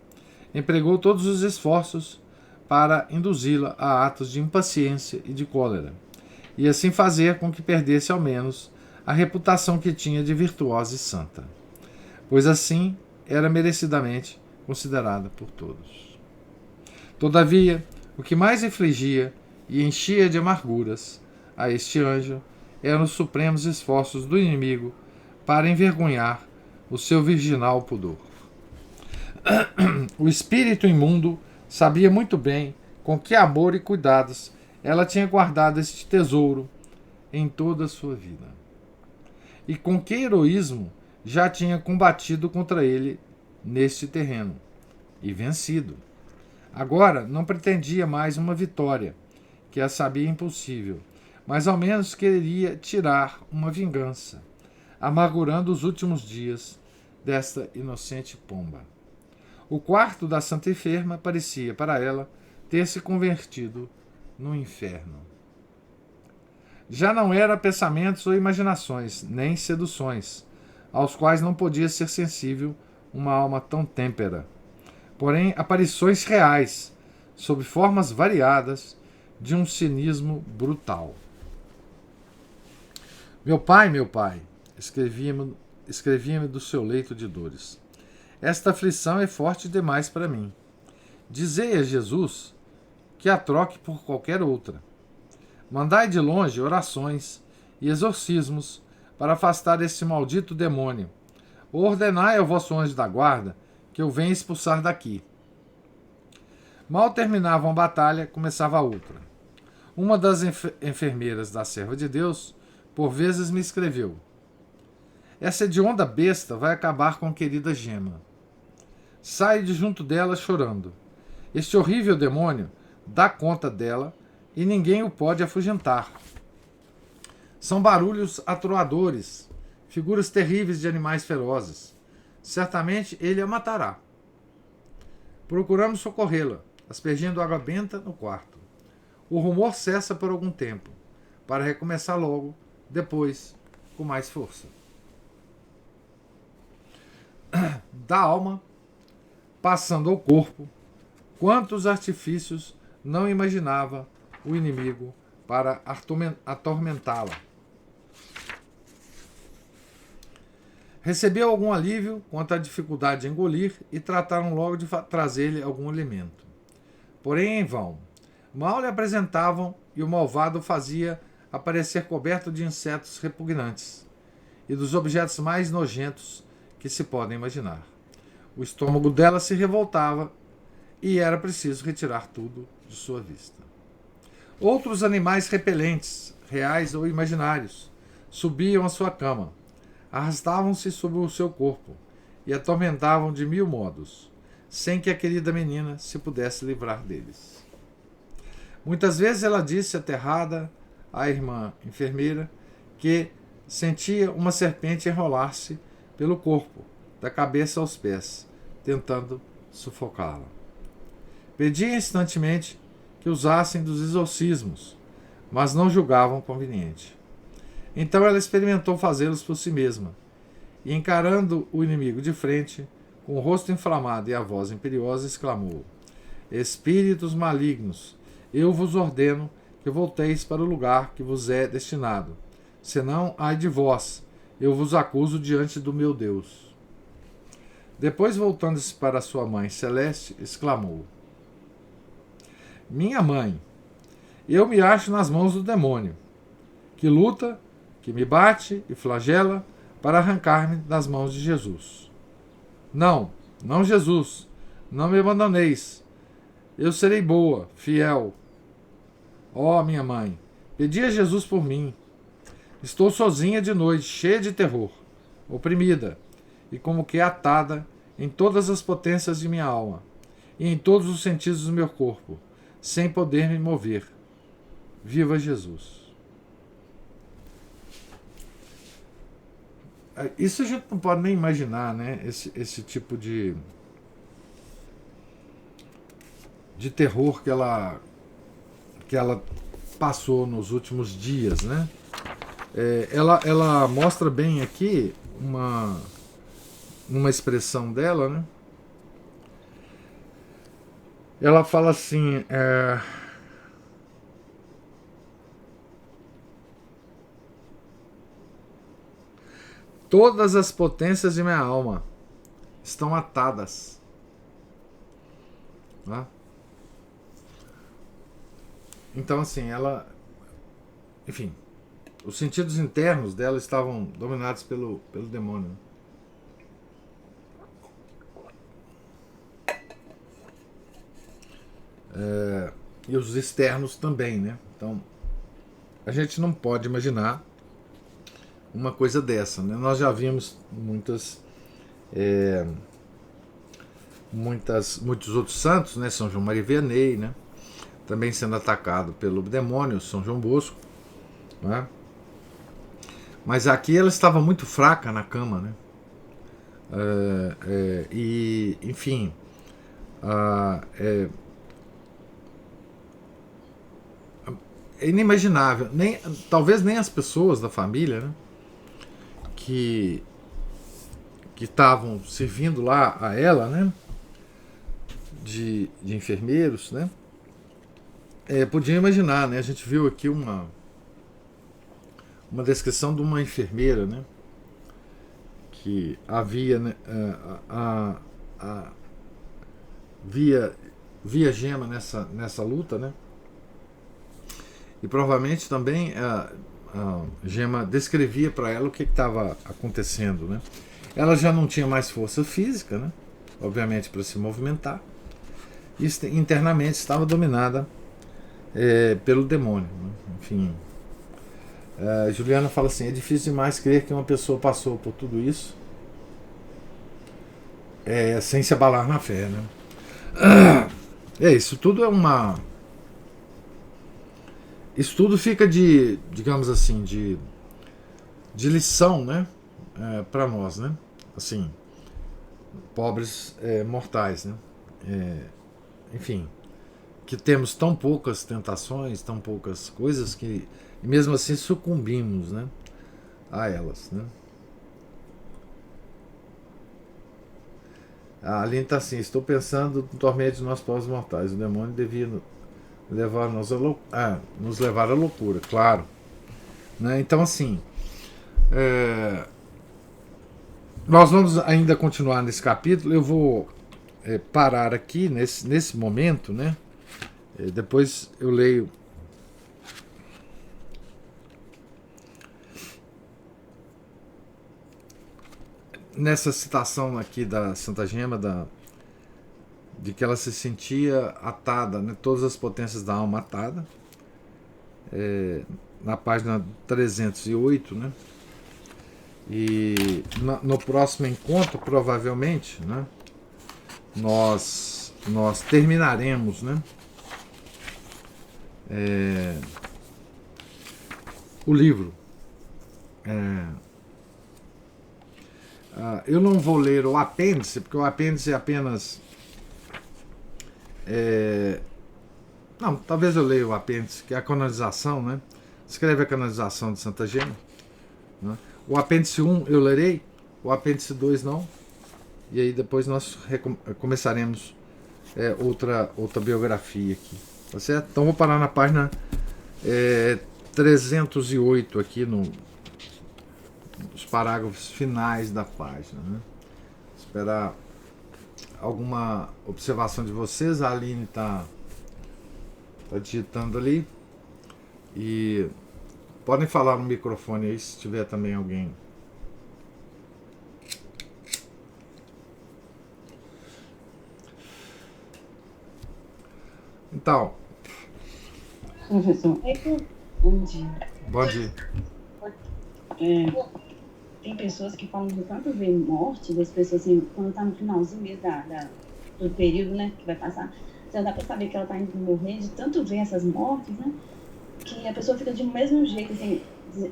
Empregou todos os esforços para induzi-la a atos de impaciência e de cólera, e assim fazer com que perdesse ao menos a reputação que tinha de virtuosa e santa, pois assim era merecidamente considerada por todos. Todavia, o que mais infligia e enchia de amarguras a este anjo eram os supremos esforços do inimigo para envergonhar o seu virginal pudor. O espírito imundo sabia muito bem com que amor e cuidados ela tinha guardado este tesouro em toda a sua vida, e com que heroísmo já tinha combatido contra ele neste terreno, e vencido. Agora não pretendia mais uma vitória, que a sabia impossível, mas ao menos queria tirar uma vingança, amargurando os últimos dias desta inocente pomba. O quarto da santa enferma parecia, para ela, ter se convertido no inferno. Já não era pensamentos ou imaginações, nem seduções, aos quais não podia ser sensível uma alma tão têmpera, porém aparições reais, sob formas variadas, de um cinismo brutal. Meu pai, escrevia-me do seu leito de dores. Esta aflição é forte demais para mim. Dizei a Jesus que a troque por qualquer outra. Mandai de longe orações e exorcismos para afastar este maldito demônio. Ou ordenai ao vosso anjo da guarda que eu venha expulsar daqui. Mal terminavam a batalha, começava a outra. Uma das enfermeiras da serva de Deus, por vezes, me escreveu: essa hedionda besta vai acabar com a querida Gema. Sai de junto dela chorando. Este horrível demônio dá conta dela e ninguém o pode afugentar. São barulhos atroadores, figuras terríveis de animais ferozes. Certamente ele a matará. Procuramos socorrê-la, aspergindo água benta no quarto. O rumor cessa por algum tempo, para recomeçar logo, depois, com mais força. Da alma, passando ao corpo, quantos artifícios não imaginava o inimigo para atormentá-la. Recebeu algum alívio quanto à dificuldade de engolir e trataram logo de trazer-lhe algum alimento. Porém, em vão. Mal lhe apresentavam e o malvado fazia aparecer coberto de insetos repugnantes e dos objetos mais nojentos que se podem imaginar. O estômago dela se revoltava e era preciso retirar tudo de sua vista. Outros animais repelentes, reais ou imaginários, subiam à sua cama, arrastavam-se sobre o seu corpo e atormentavam de 1000 modos, sem que a querida menina se pudesse livrar deles. Muitas vezes ela disse, aterrada, à irmã enfermeira, que sentia uma serpente enrolar-se pelo corpo, da cabeça aos pés, tentando sufocá-la. Pedia instantemente que usassem dos exorcismos, mas não julgavam conveniente. Então ela experimentou fazê-los por si mesma, e encarando o inimigo de frente, com o rosto inflamado e a voz imperiosa, exclamou: Espíritos malignos, eu vos ordeno que volteis para o lugar que vos é destinado, senão, ai de vós, eu vos acuso diante do meu Deus. Depois, voltando-se para sua mãe celeste, exclamou: Minha mãe, eu me acho nas mãos do demônio, que luta, que me bate e flagela para arrancar-me das mãos de Jesus. Não, não Jesus, não me abandoneis. Eu serei boa, fiel. Ó, minha mãe, pedi a Jesus por mim. Estou sozinha de noite, cheia de terror, oprimida e como que atada em todas as potências de minha alma e em todos os sentidos do meu corpo, sem poder me mover. Viva Jesus! Isso a gente não pode nem imaginar, né? Esse tipo de terror que ela passou nos últimos dias, né? Ela mostra bem aqui uma expressão dela, né? Ela fala assim: todas as potências de minha alma estão atadas. Né? Então, assim, enfim, os sentidos internos dela estavam dominados pelo demônio. E os externos também, né? Então, a gente não pode imaginar uma coisa dessa, né? Nós já vimos muitos outros santos, né? São João Maria Vianney, né? Também sendo atacado pelo demônio, São João Bosco, né? Mas aqui ela estava muito fraca na cama, né? E, enfim, é inimaginável, talvez nem as pessoas da família, né, que estavam servindo lá a ela, né, de enfermeiros, né, podiam imaginar, né? A gente viu aqui uma descrição de uma enfermeira, né, que havia, né, via Gema nessa luta, né? E provavelmente também a Gema descrevia para ela o que estava acontecendo, né? Ela já não tinha mais força física, né? Obviamente, para se movimentar. E internamente estava dominada pelo demônio, né? Enfim, Juliana fala assim: é difícil demais crer que uma pessoa passou por tudo isso sem se abalar na fé, né? Isso tudo isso tudo fica digamos assim, de lição, né, para nós, né, assim, pobres mortais, né, enfim, que temos tão poucas tentações, tão poucas coisas que mesmo assim sucumbimos, né, a elas, né. A Aline está assim: estou pensando no tormento de nós pobres mortais, o demônio devia nos levar à loucura, claro, né? Então, assim, Nós vamos ainda continuar nesse capítulo. Eu vou parar aqui nesse momento, né? Depois eu leio nessa citação aqui da Santa Gema, de que ela se sentia atada, né? Todas as potências da alma atada, na página 308, né? E no próximo encontro, provavelmente, né, nós terminaremos, né, o livro. Eu não vou ler o apêndice, porque o apêndice é apenas... não, talvez eu leia o apêndice, que é a canonização, né? Escreve a canonização de Santa Gema, né? O apêndice 1 eu lerei, o apêndice 2 não, e aí depois nós começaremos outra biografia aqui, tá certo? Então vou parar na página 308 aqui, nos parágrafos finais da página, né? Esperar alguma observação de vocês. A Aline está digitando ali, e podem falar no microfone aí se tiver também alguém. Então, professor, bom dia. Bom dia. Tem pessoas que falam de tanto ver morte das pessoas, assim, quando tá no finalzinho mesmo do período, né, que vai passar, já dá pra saber que ela tá indo morrer, de tanto ver essas mortes, né, que a pessoa fica de mesmo jeito, assim,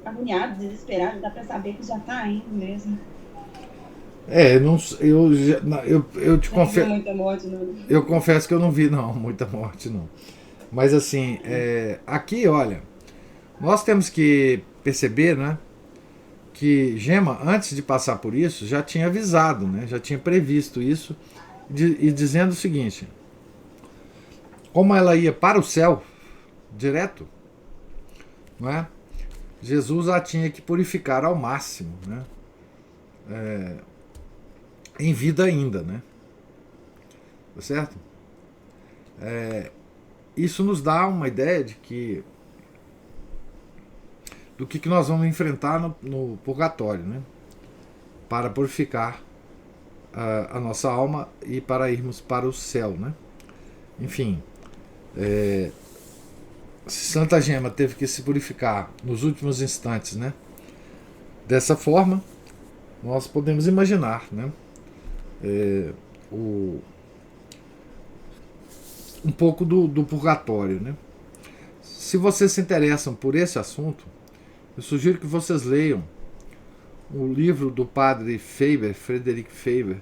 agoniada, desesperada, dá pra saber que já tá indo mesmo. Eu te confesso. Muita morte, não. Eu confesso que eu não vi, não, muita morte, não. Mas assim, aqui, olha, nós temos que perceber, né, que Gema, antes de passar por isso, já tinha avisado, né, já tinha previsto isso, e dizendo o seguinte: como ela ia para o céu, direto, não é? Jesus a tinha que purificar ao máximo, né? Em vida ainda, né? Tá certo? Isso nos dá uma ideia do que nós vamos enfrentar no purgatório, né? Para purificar a nossa alma e para irmos para o céu, né? Enfim, Santa Gema teve que se purificar nos últimos instantes, né? Dessa forma, nós podemos imaginar, né? Um pouco do purgatório, né? Se vocês se interessam por esse assunto, eu sugiro que vocês leiam o livro do padre Faber, Frederick Faber,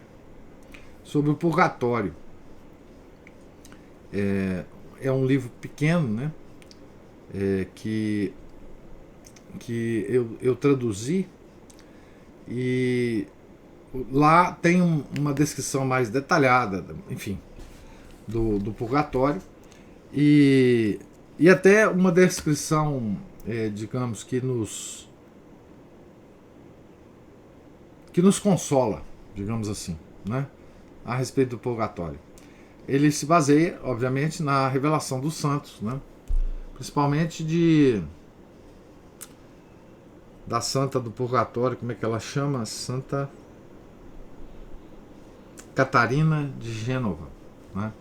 sobre o purgatório. É um livro pequeno, né? Que eu traduzi, e lá tem uma descrição mais detalhada, enfim, do purgatório, e até uma descrição, digamos, que nos consola, digamos assim, né, a respeito do purgatório. Ele se baseia, obviamente, na revelação dos santos, né, principalmente da santa do purgatório, como é que ela chama? Santa Catarina de Gênova, né?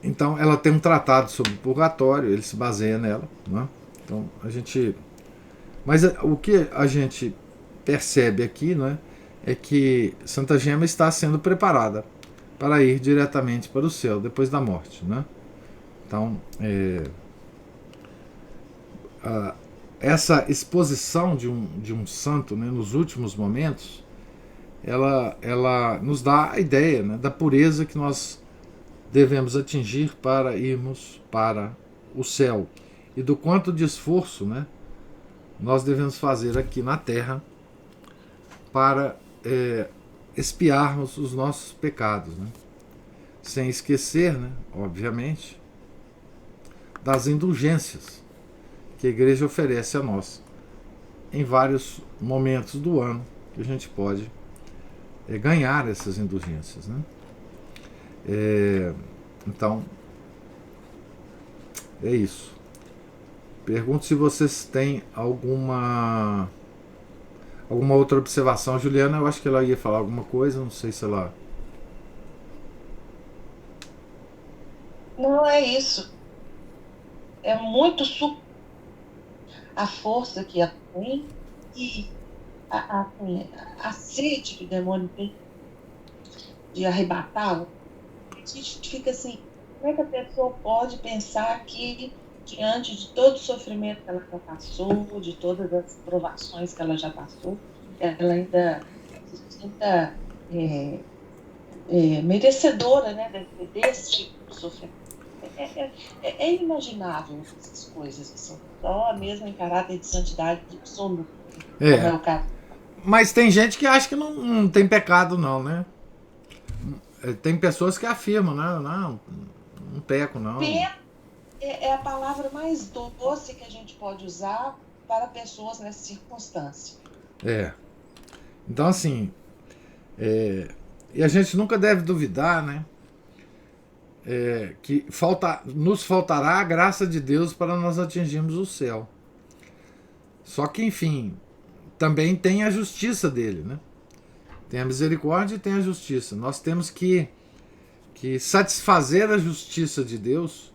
Então ela tem um tratado sobre o purgatório, ele se baseia nela, né? Então mas o que a gente percebe aqui, né, é que Santa Gema está sendo preparada para ir diretamente para o céu depois da morte, né? Então essa exposição de um santo, né, nos últimos momentos, ela nos dá a ideia, né, da pureza que nós devemos atingir para irmos para o céu, e do quanto de esforço, né, nós devemos fazer aqui na Terra para expiarmos os nossos pecados, né, sem esquecer, né, obviamente, das indulgências que a Igreja oferece a nós em vários momentos do ano que a gente pode ganhar essas indulgências, né? Então, é isso. Pergunto se vocês têm alguma outra observação. Juliana, eu acho que ela ia falar alguma coisa, não sei se ela... Não, é isso. É muito a força que ela tem e a sede que o demônio tem de arrebatá-lo. A gente fica assim, como é que a pessoa pode pensar que, diante de todo o sofrimento que ela já passou, de todas as provações que ela já passou, ela ainda se sinta merecedora, né, desse tipo de sofrimento? É inimaginável essas coisas, que são só mesmo em caráter de santidade absoluta, como é o caso. Mas tem gente que acha que não tem pecado, não, né? Tem pessoas que afirmam, não peco, não. É a palavra mais doce que a gente pode usar para pessoas nessa circunstância. Então, assim, e a gente nunca deve duvidar, né? Que nos faltará a graça de Deus para nós atingirmos o céu. Só que, enfim, também tem a justiça dele, né? Tem a misericórdia e tem a justiça. Nós temos que satisfazer a justiça de Deus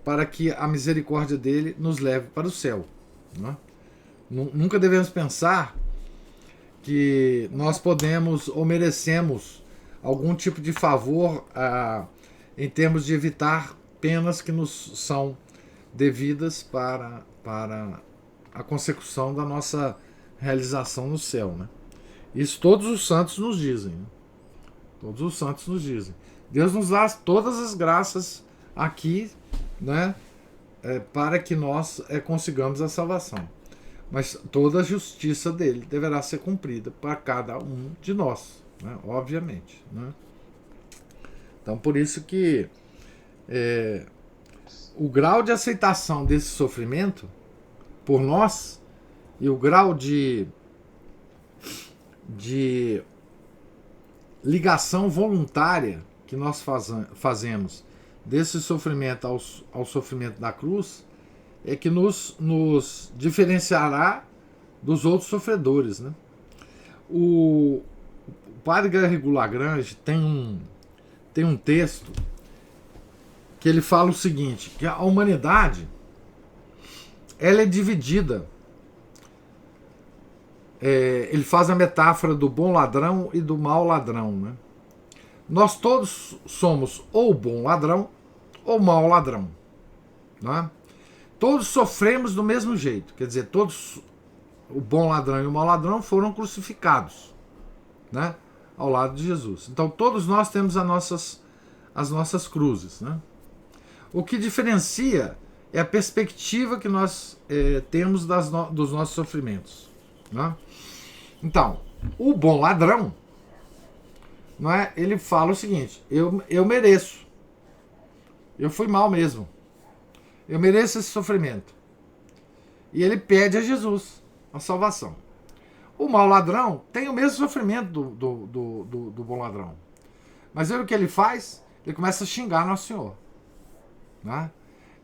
para que a misericórdia dele nos leve para o céu, né? Nunca devemos pensar que nós podemos ou merecemos algum tipo de favor em termos de evitar penas que nos são devidas para a consecução da nossa realização no céu, né? Isso todos os santos nos dizem, né? Todos os santos nos dizem. Deus nos dá todas as graças aqui, né, para que nós consigamos a salvação. Mas toda a justiça dele deverá ser cumprida para cada um de nós, né, obviamente, né? Então, por isso que o grau de aceitação desse sofrimento por nós e o grau de ligação voluntária que nós fazemos desse sofrimento ao sofrimento da cruz é que nos diferenciará dos outros sofredores, né? O padre Garrigou Lagrange tem um texto que ele fala o seguinte, que a humanidade ela é dividida. Ele faz a metáfora do bom ladrão e do mau ladrão, né? Nós todos somos ou bom ladrão ou mau ladrão, né? Todos sofremos do mesmo jeito, quer dizer, todos, o bom ladrão e o mau ladrão, foram crucificados, né, ao lado de Jesus. Então todos nós temos as nossas cruzes, né? O que diferencia é a perspectiva que nós temos dos nossos sofrimentos, né? Então, o bom ladrão, não é? Ele fala o seguinte: eu mereço, eu fui mal mesmo, eu mereço esse sofrimento, e ele pede a Jesus a salvação. O mau ladrão tem o mesmo sofrimento do bom ladrão, mas o que ele faz? Ele começa a xingar Nosso Senhor, né?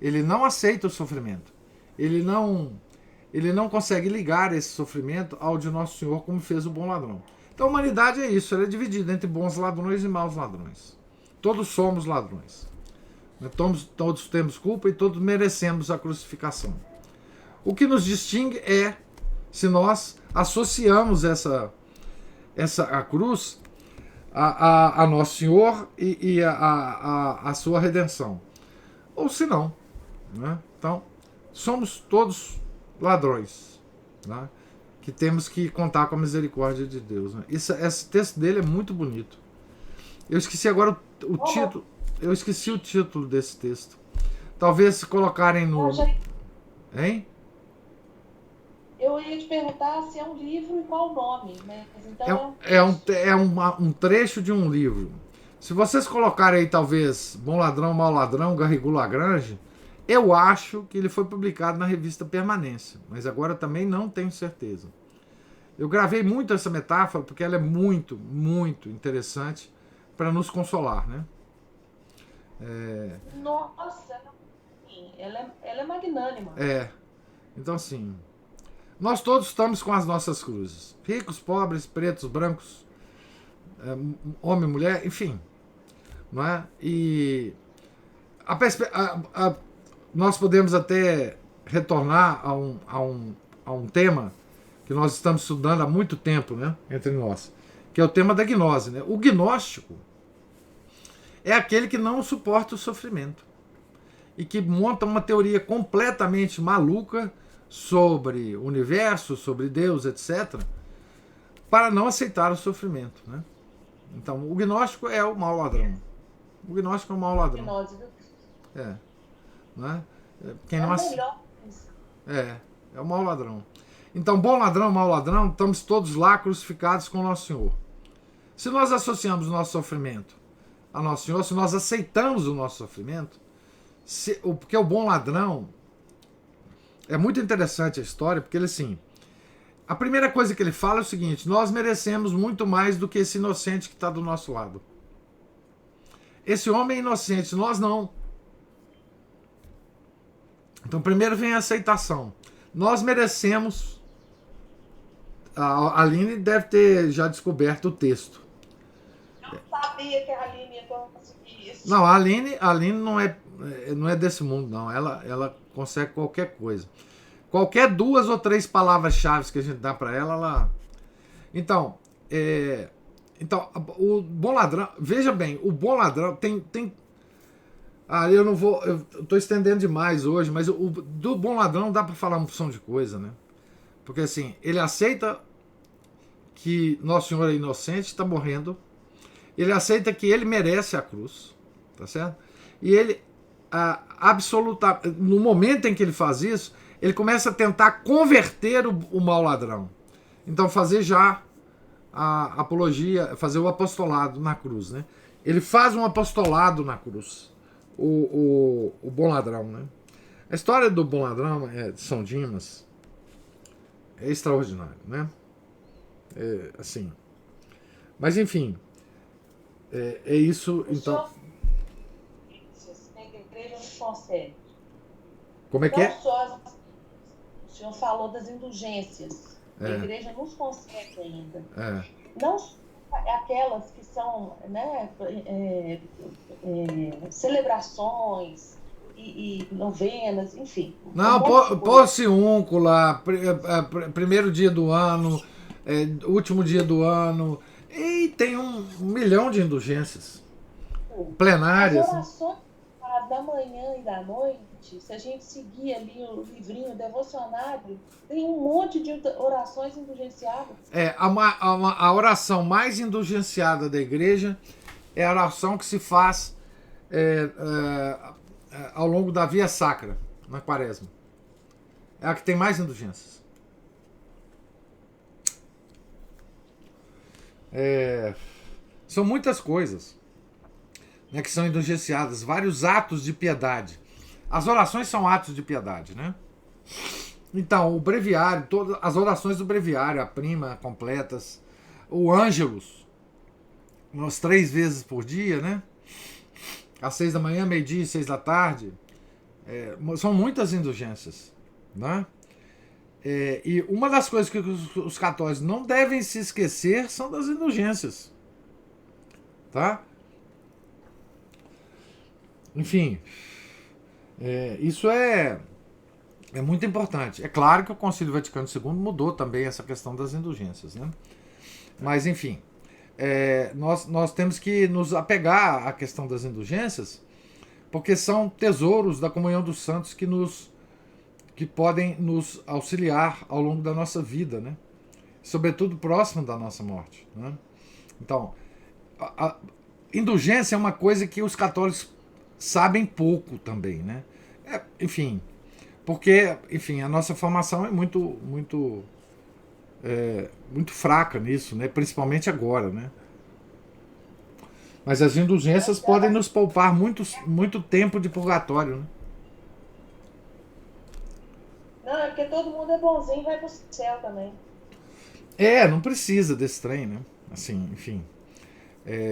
Ele não aceita o sofrimento, ele não consegue ligar esse sofrimento ao de Nosso Senhor, como fez o bom ladrão. Então a humanidade é isso, ela é dividida entre bons ladrões e maus ladrões. Todos somos ladrões. Todos temos culpa e todos merecemos a crucificação. O que nos distingue é se nós associamos a cruz a Nosso Senhor e a sua redenção. Ou se não, né? Então, somos todos ladrões, né? Que temos que contar com a misericórdia de Deus, né? Esse texto dele é muito bonito. Eu esqueci agora o título. Eu esqueci o título desse texto. Talvez se colocarem no... Hein? Eu ia te perguntar se é um livro e qual o nome, né? Então um trecho de um livro. Se vocês colocarem aí, talvez, Bom Ladrão, Mau Ladrão, Garrigou Lagrange, Eu acho que ele foi publicado na revista Permanência, mas agora também não tenho certeza. Eu gravei muito essa metáfora porque ela é muito, muito interessante para nos consolar, né? Nossa, ela é magnânima. Então assim, nós todos estamos com as nossas cruzes. Ricos, pobres, pretos, brancos, homem, mulher, enfim. Não é? E nós podemos até retornar a um tema que nós estamos estudando há muito tempo, né, entre nós, que é o tema da gnose. Né? O gnóstico é aquele que não suporta o sofrimento e que monta uma teoria completamente maluca sobre o universo, sobre Deus, etc., para não aceitar o sofrimento. Né? Então, o gnóstico é o mau ladrão. O gnóstico é o mau ladrão. Não é? Quem não é o mau ladrão. Então, bom ladrão, mau ladrão, estamos todos lá crucificados com o Nosso Senhor. Se nós associamos o nosso sofrimento a Nosso Senhor, se nós aceitamos o nosso sofrimento, porque o bom ladrão, é muito interessante a história, porque ele assim, a primeira coisa que ele fala é o seguinte: nós merecemos muito mais do que esse inocente que está do nosso lado. Esse homem é inocente, nós não. Então primeiro vem a aceitação. Nós merecemos. A Aline deve ter já descoberto o texto. Eu sabia que a Aline ia conseguir isso. Não, a Aline não é desse mundo, não. Ela consegue qualquer coisa. Qualquer 2 ou 3 palavras-chave que a gente dá para ela. Então, o bom ladrão, veja bem, o bom ladrão tem eu tô estendendo demais hoje, mas do bom ladrão dá para falar uma opção de coisa, né? Porque assim, ele aceita que Nosso Senhor é inocente, está morrendo, ele aceita que ele merece a cruz, tá certo? E ele, no momento em que ele faz isso, ele começa a tentar converter o mau ladrão. Então fazer já a apologia, fazer o apostolado na cruz, né? Ele faz um apostolado na cruz, o bom ladrão, né? A história do bom ladrão de São Dimas é extraordinário, né? Assim. Mas enfim, é isso. Então. A igreja não consegue. Como é que é? O senhor falou das indulgências. A igreja não consegue ainda. Não aquelas que são, né, celebrações e novenas, enfim. Não, porciúncula, primeiro dia do ano, último dia do ano, e tem um milhão de indulgências plenárias. As orações da manhã e da noite, se a gente seguir ali o livrinho devocionário, tem um monte de orações indulgenciadas. A oração mais indulgenciada da igreja é a oração que se faz ao longo da Via Sacra, na Quaresma. É a que tem mais indulgências. São muitas coisas, né, que são indulgenciadas, vários atos de piedade. As orações são atos de piedade, né? Então, o breviário, todas as orações do breviário, a prima, completas, o ângelus, umas 3 vezes por dia, né? Às 6 da manhã, meio-dia e 6 da tarde. São muitas indulgências, né? E uma das coisas que os católicos não devem se esquecer são das indulgências, tá? Enfim, isso é muito importante. É claro que o Concílio Vaticano II mudou também essa questão das indulgências, né? Mas, enfim, nós temos que nos apegar à questão das indulgências, porque são tesouros da comunhão dos santos que podem nos auxiliar ao longo da nossa vida, né? Sobretudo próximo da nossa morte, né? Então, a indulgência é uma coisa que os católicos sabem pouco também, né? Enfim, porque, enfim, a nossa formação é muito fraca nisso, né? Principalmente agora, né? Mas as indulgências podem nos poupar muito tempo de purgatório, né? porque todo mundo é bonzinho e vai pro céu também. Não precisa desse trem, né? Assim, enfim,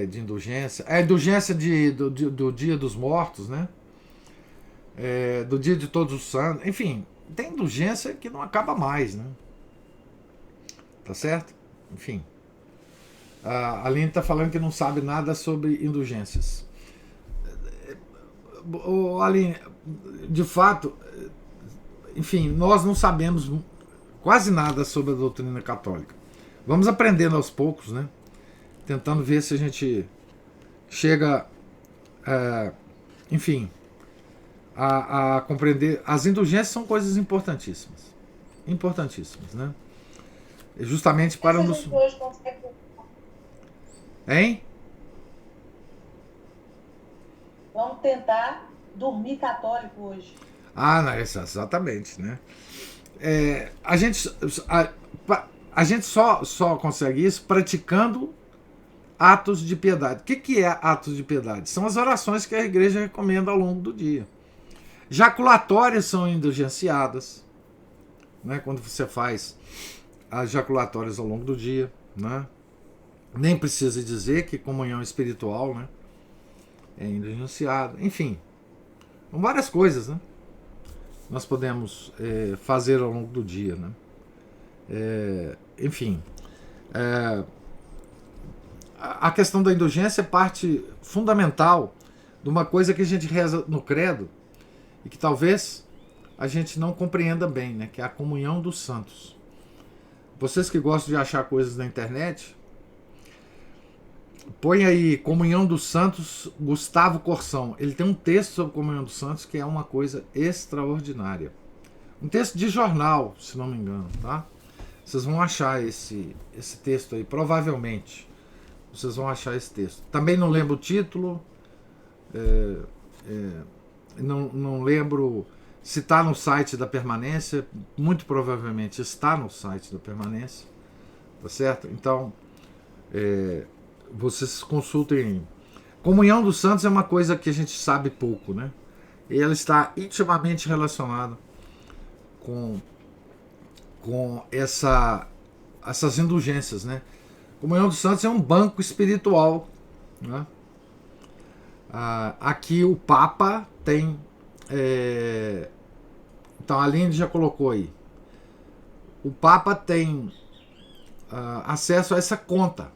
de indulgência. A indulgência do Dia dos Mortos, né? Do Dia de Todos os Santos. Enfim, tem indulgência que não acaba mais, né? Tá certo? Enfim. A Aline está falando que não sabe nada sobre indulgências. Aline, de fato, enfim, nós não sabemos quase nada sobre a doutrina católica. Vamos aprendendo aos poucos, né? Tentando ver se a gente chega, enfim, a compreender. As indulgências são coisas importantíssimas. Importantíssimas, né? Justamente para nos... Hein? Vamos tentar dormir católico hoje. Não, exatamente, né? A gente só consegue isso praticando atos de piedade. O que é atos de piedade? São as orações que a igreja recomenda ao longo do dia. Jaculatórias são indulgenciadas, né? Quando você faz as jaculatórias ao longo do dia, né? Nem precisa dizer que comunhão espiritual, né, é indulgenciado. Enfim, são várias coisas, né? Nós podemos fazer ao longo do dia, né? Enfim, a questão da indulgência é parte fundamental de uma coisa que a gente reza no credo e que talvez a gente não compreenda bem, né? Que é a comunhão dos santos. Vocês que gostam de achar coisas na internet, põe aí Comunhão dos Santos, Gustavo Corsão. Ele tem um texto sobre Comunhão dos Santos que é uma coisa extraordinária. Um texto de jornal, se não me engano, tá? Vocês vão achar esse texto aí, provavelmente. Vocês vão achar esse texto. Também não lembro o título, não lembro se está no site da Permanência. Muito provavelmente está no site da Permanência, tá certo? Então, vocês consultem. Comunhão dos Santos é uma coisa que a gente sabe pouco, né? E ela está intimamente relacionada com essas indulgências, né? Comunhão dos Santos é um banco espiritual, né? Aqui o Papa tem... Então a Aline já colocou aí. O Papa tem acesso a essa conta,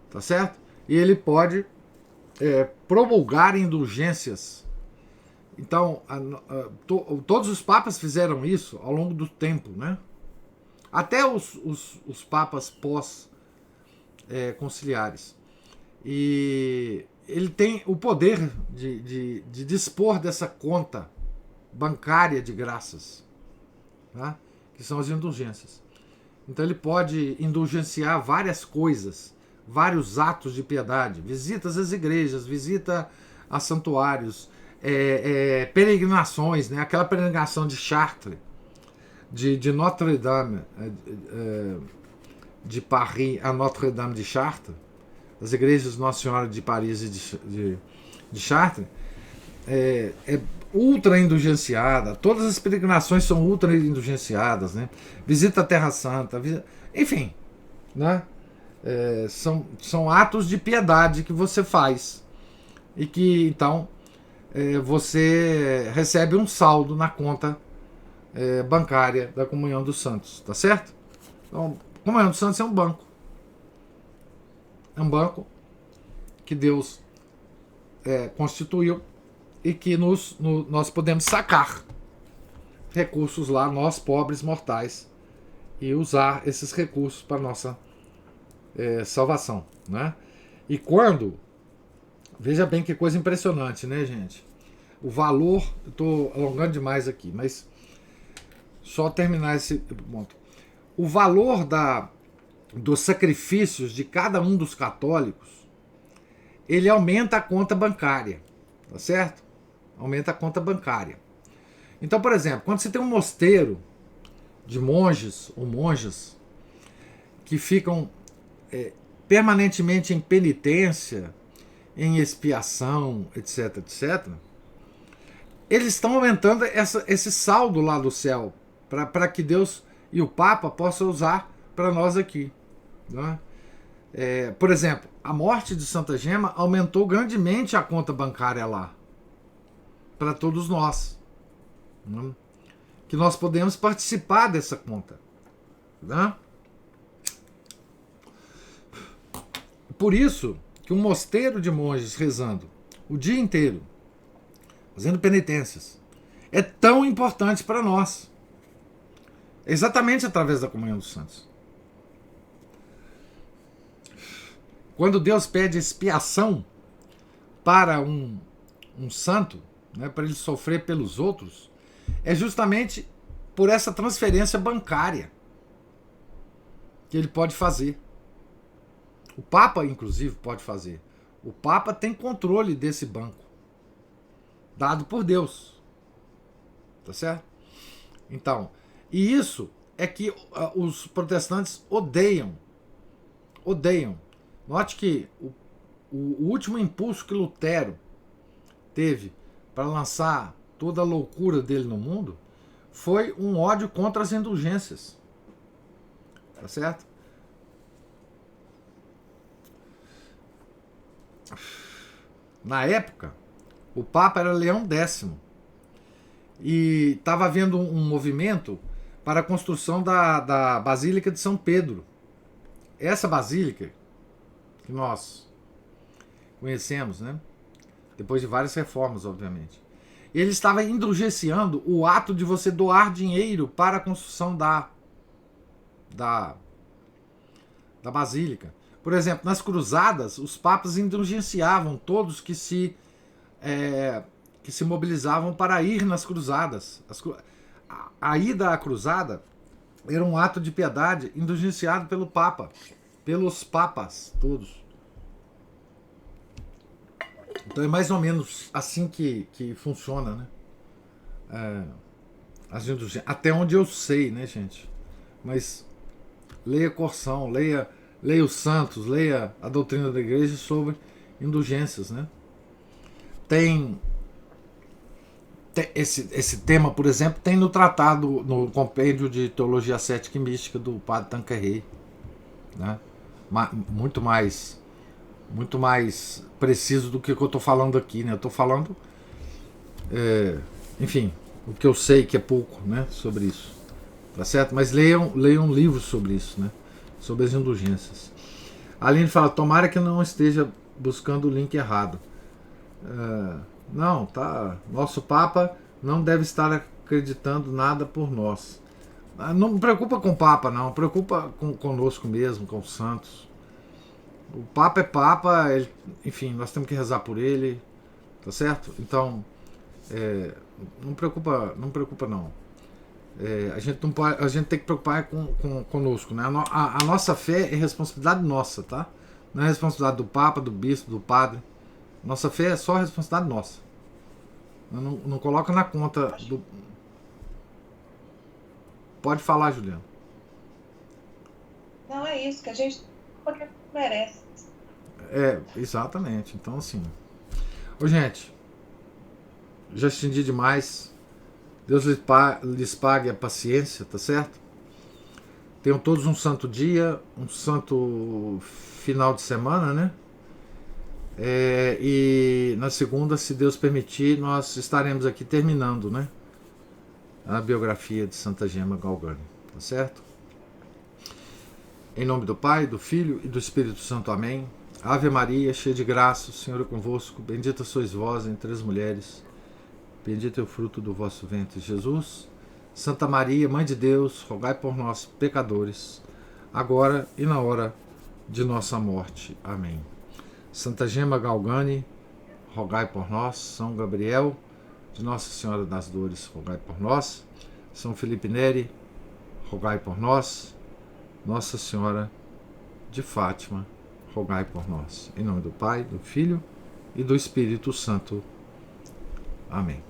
tá certo? E ele pode promulgar indulgências. Então, todos os papas fizeram isso ao longo do tempo, né? Até os papas pós-conciliares. E ele tem o poder de dispor dessa conta bancária de graças, tá? Que são as indulgências. Então ele pode indulgenciar várias coisas, vários atos de piedade, visitas às igrejas, visita a santuários, peregrinações, né? Aquela peregrinação de Chartres, de Notre-Dame, de Paris a Notre-Dame de Chartres, as igrejas Nossa Senhora de Paris e de Chartres, é ultra indulgenciada. Todas as peregrinações são ultra indulgenciadas, né? Visita a Terra Santa, enfim, né? São atos de piedade que você faz e que então você recebe um saldo na conta bancária da Comunhão dos Santos, tá certo? Então, a Comunhão dos Santos é um banco. É um banco que Deus constituiu e que nós podemos sacar recursos lá, nós pobres mortais, e usar esses recursos para nossa salvação, né? E quando, veja bem que coisa impressionante, né, gente? O valor, eu estou alongando demais aqui, mas só terminar esse ponto. O valor dos sacrifícios de cada um dos católicos, ele aumenta a conta bancária, tá certo? Aumenta a conta bancária. Então, por exemplo, quando você tem um mosteiro de monges ou monjas que ficam permanentemente em penitência, em expiação, etc, etc, eles estão aumentando esse saldo lá do céu, para que Deus e o Papa possam usar para nós aqui. Né? Por exemplo, a morte de Santa Gema aumentou grandemente a conta bancária lá, para todos nós. Né? Que nós podemos participar dessa conta. Né? Por isso que um mosteiro de monges rezando o dia inteiro, fazendo penitências, é tão importante para nós. Exatamente através da comunhão dos santos. Quando Deus pede expiação para um santo, né, para ele sofrer pelos outros, é justamente por essa transferência bancária que ele pode fazer. O Papa, inclusive, pode fazer. O Papa tem controle desse banco, dado por Deus. Tá certo? Então, e isso é que os protestantes odeiam. Odeiam. Note que o último impulso que Lutero teve para lançar toda a loucura dele no mundo foi um ódio contra as indulgências. Tá certo? Na época, o Papa era Leão X e estava havendo um movimento para a construção da Basílica de São Pedro. Essa basílica que nós conhecemos, né? Depois de várias reformas, obviamente. Ele estava indulgenciando o ato de você doar dinheiro para a construção da basílica. Por exemplo, nas cruzadas, os papas indulgenciavam todos que se mobilizavam para ir nas cruzadas. A ida à cruzada era um ato de piedade indulgenciado pelo Papa, pelos papas todos. Então é mais ou menos assim que funciona, né? As indulgências. Até onde eu sei, né, gente? Mas leia Corsão, leia os santos, leia a doutrina da igreja sobre indulgências, né? Tem esse tema, por exemplo, tem no tratado, no compêndio de teologia ascética e mística do padre Tanqueray, né? Muito mais preciso do que eu estou falando aqui, né? Eu estou falando, enfim, o que eu sei, que é pouco, né, sobre isso, tá certo? Mas leiam livros sobre isso, né? Sobre as indulgências. A Aline fala, tomara que não esteja buscando o link errado. Não, tá. Nosso Papa não deve estar acreditando nada por nós. Não me preocupa com o Papa, não. Preocupa conosco mesmo, com os santos. O Papa é Papa, enfim, nós temos que rezar por ele, tá certo? Então, não preocupa não. A gente tem que preocupar conosco, né? A nossa fé é responsabilidade nossa, tá? Não é responsabilidade do Papa, do Bispo, do Padre. Nossa fé é só responsabilidade nossa. Não coloca na conta do... Pode falar, Juliana. Não, é isso, que a gente porque merece. Exatamente. Então, assim... Ô, gente, já estendi demais. Deus lhes pague a paciência, tá certo? Tenham todos um santo dia, um santo final de semana, né? E na segunda, se Deus permitir, nós estaremos aqui terminando, né, a biografia de Santa Gema Galgani, tá certo? Em nome do Pai, do Filho e do Espírito Santo, amém. Ave Maria, cheia de graça, o Senhor é convosco, bendita sois vós entre as mulheres, bendito é o fruto do vosso ventre, Jesus. Santa Maria, Mãe de Deus, rogai por nós, pecadores, agora e na hora de nossa morte, amém. Santa Gema Galgani, rogai por nós. São Gabriel, de Nossa Senhora das Dores, rogai por nós. São Felipe Neri, rogai por nós. Nossa Senhora de Fátima, rogai por nós. Em nome do Pai, do Filho e do Espírito Santo. Amém.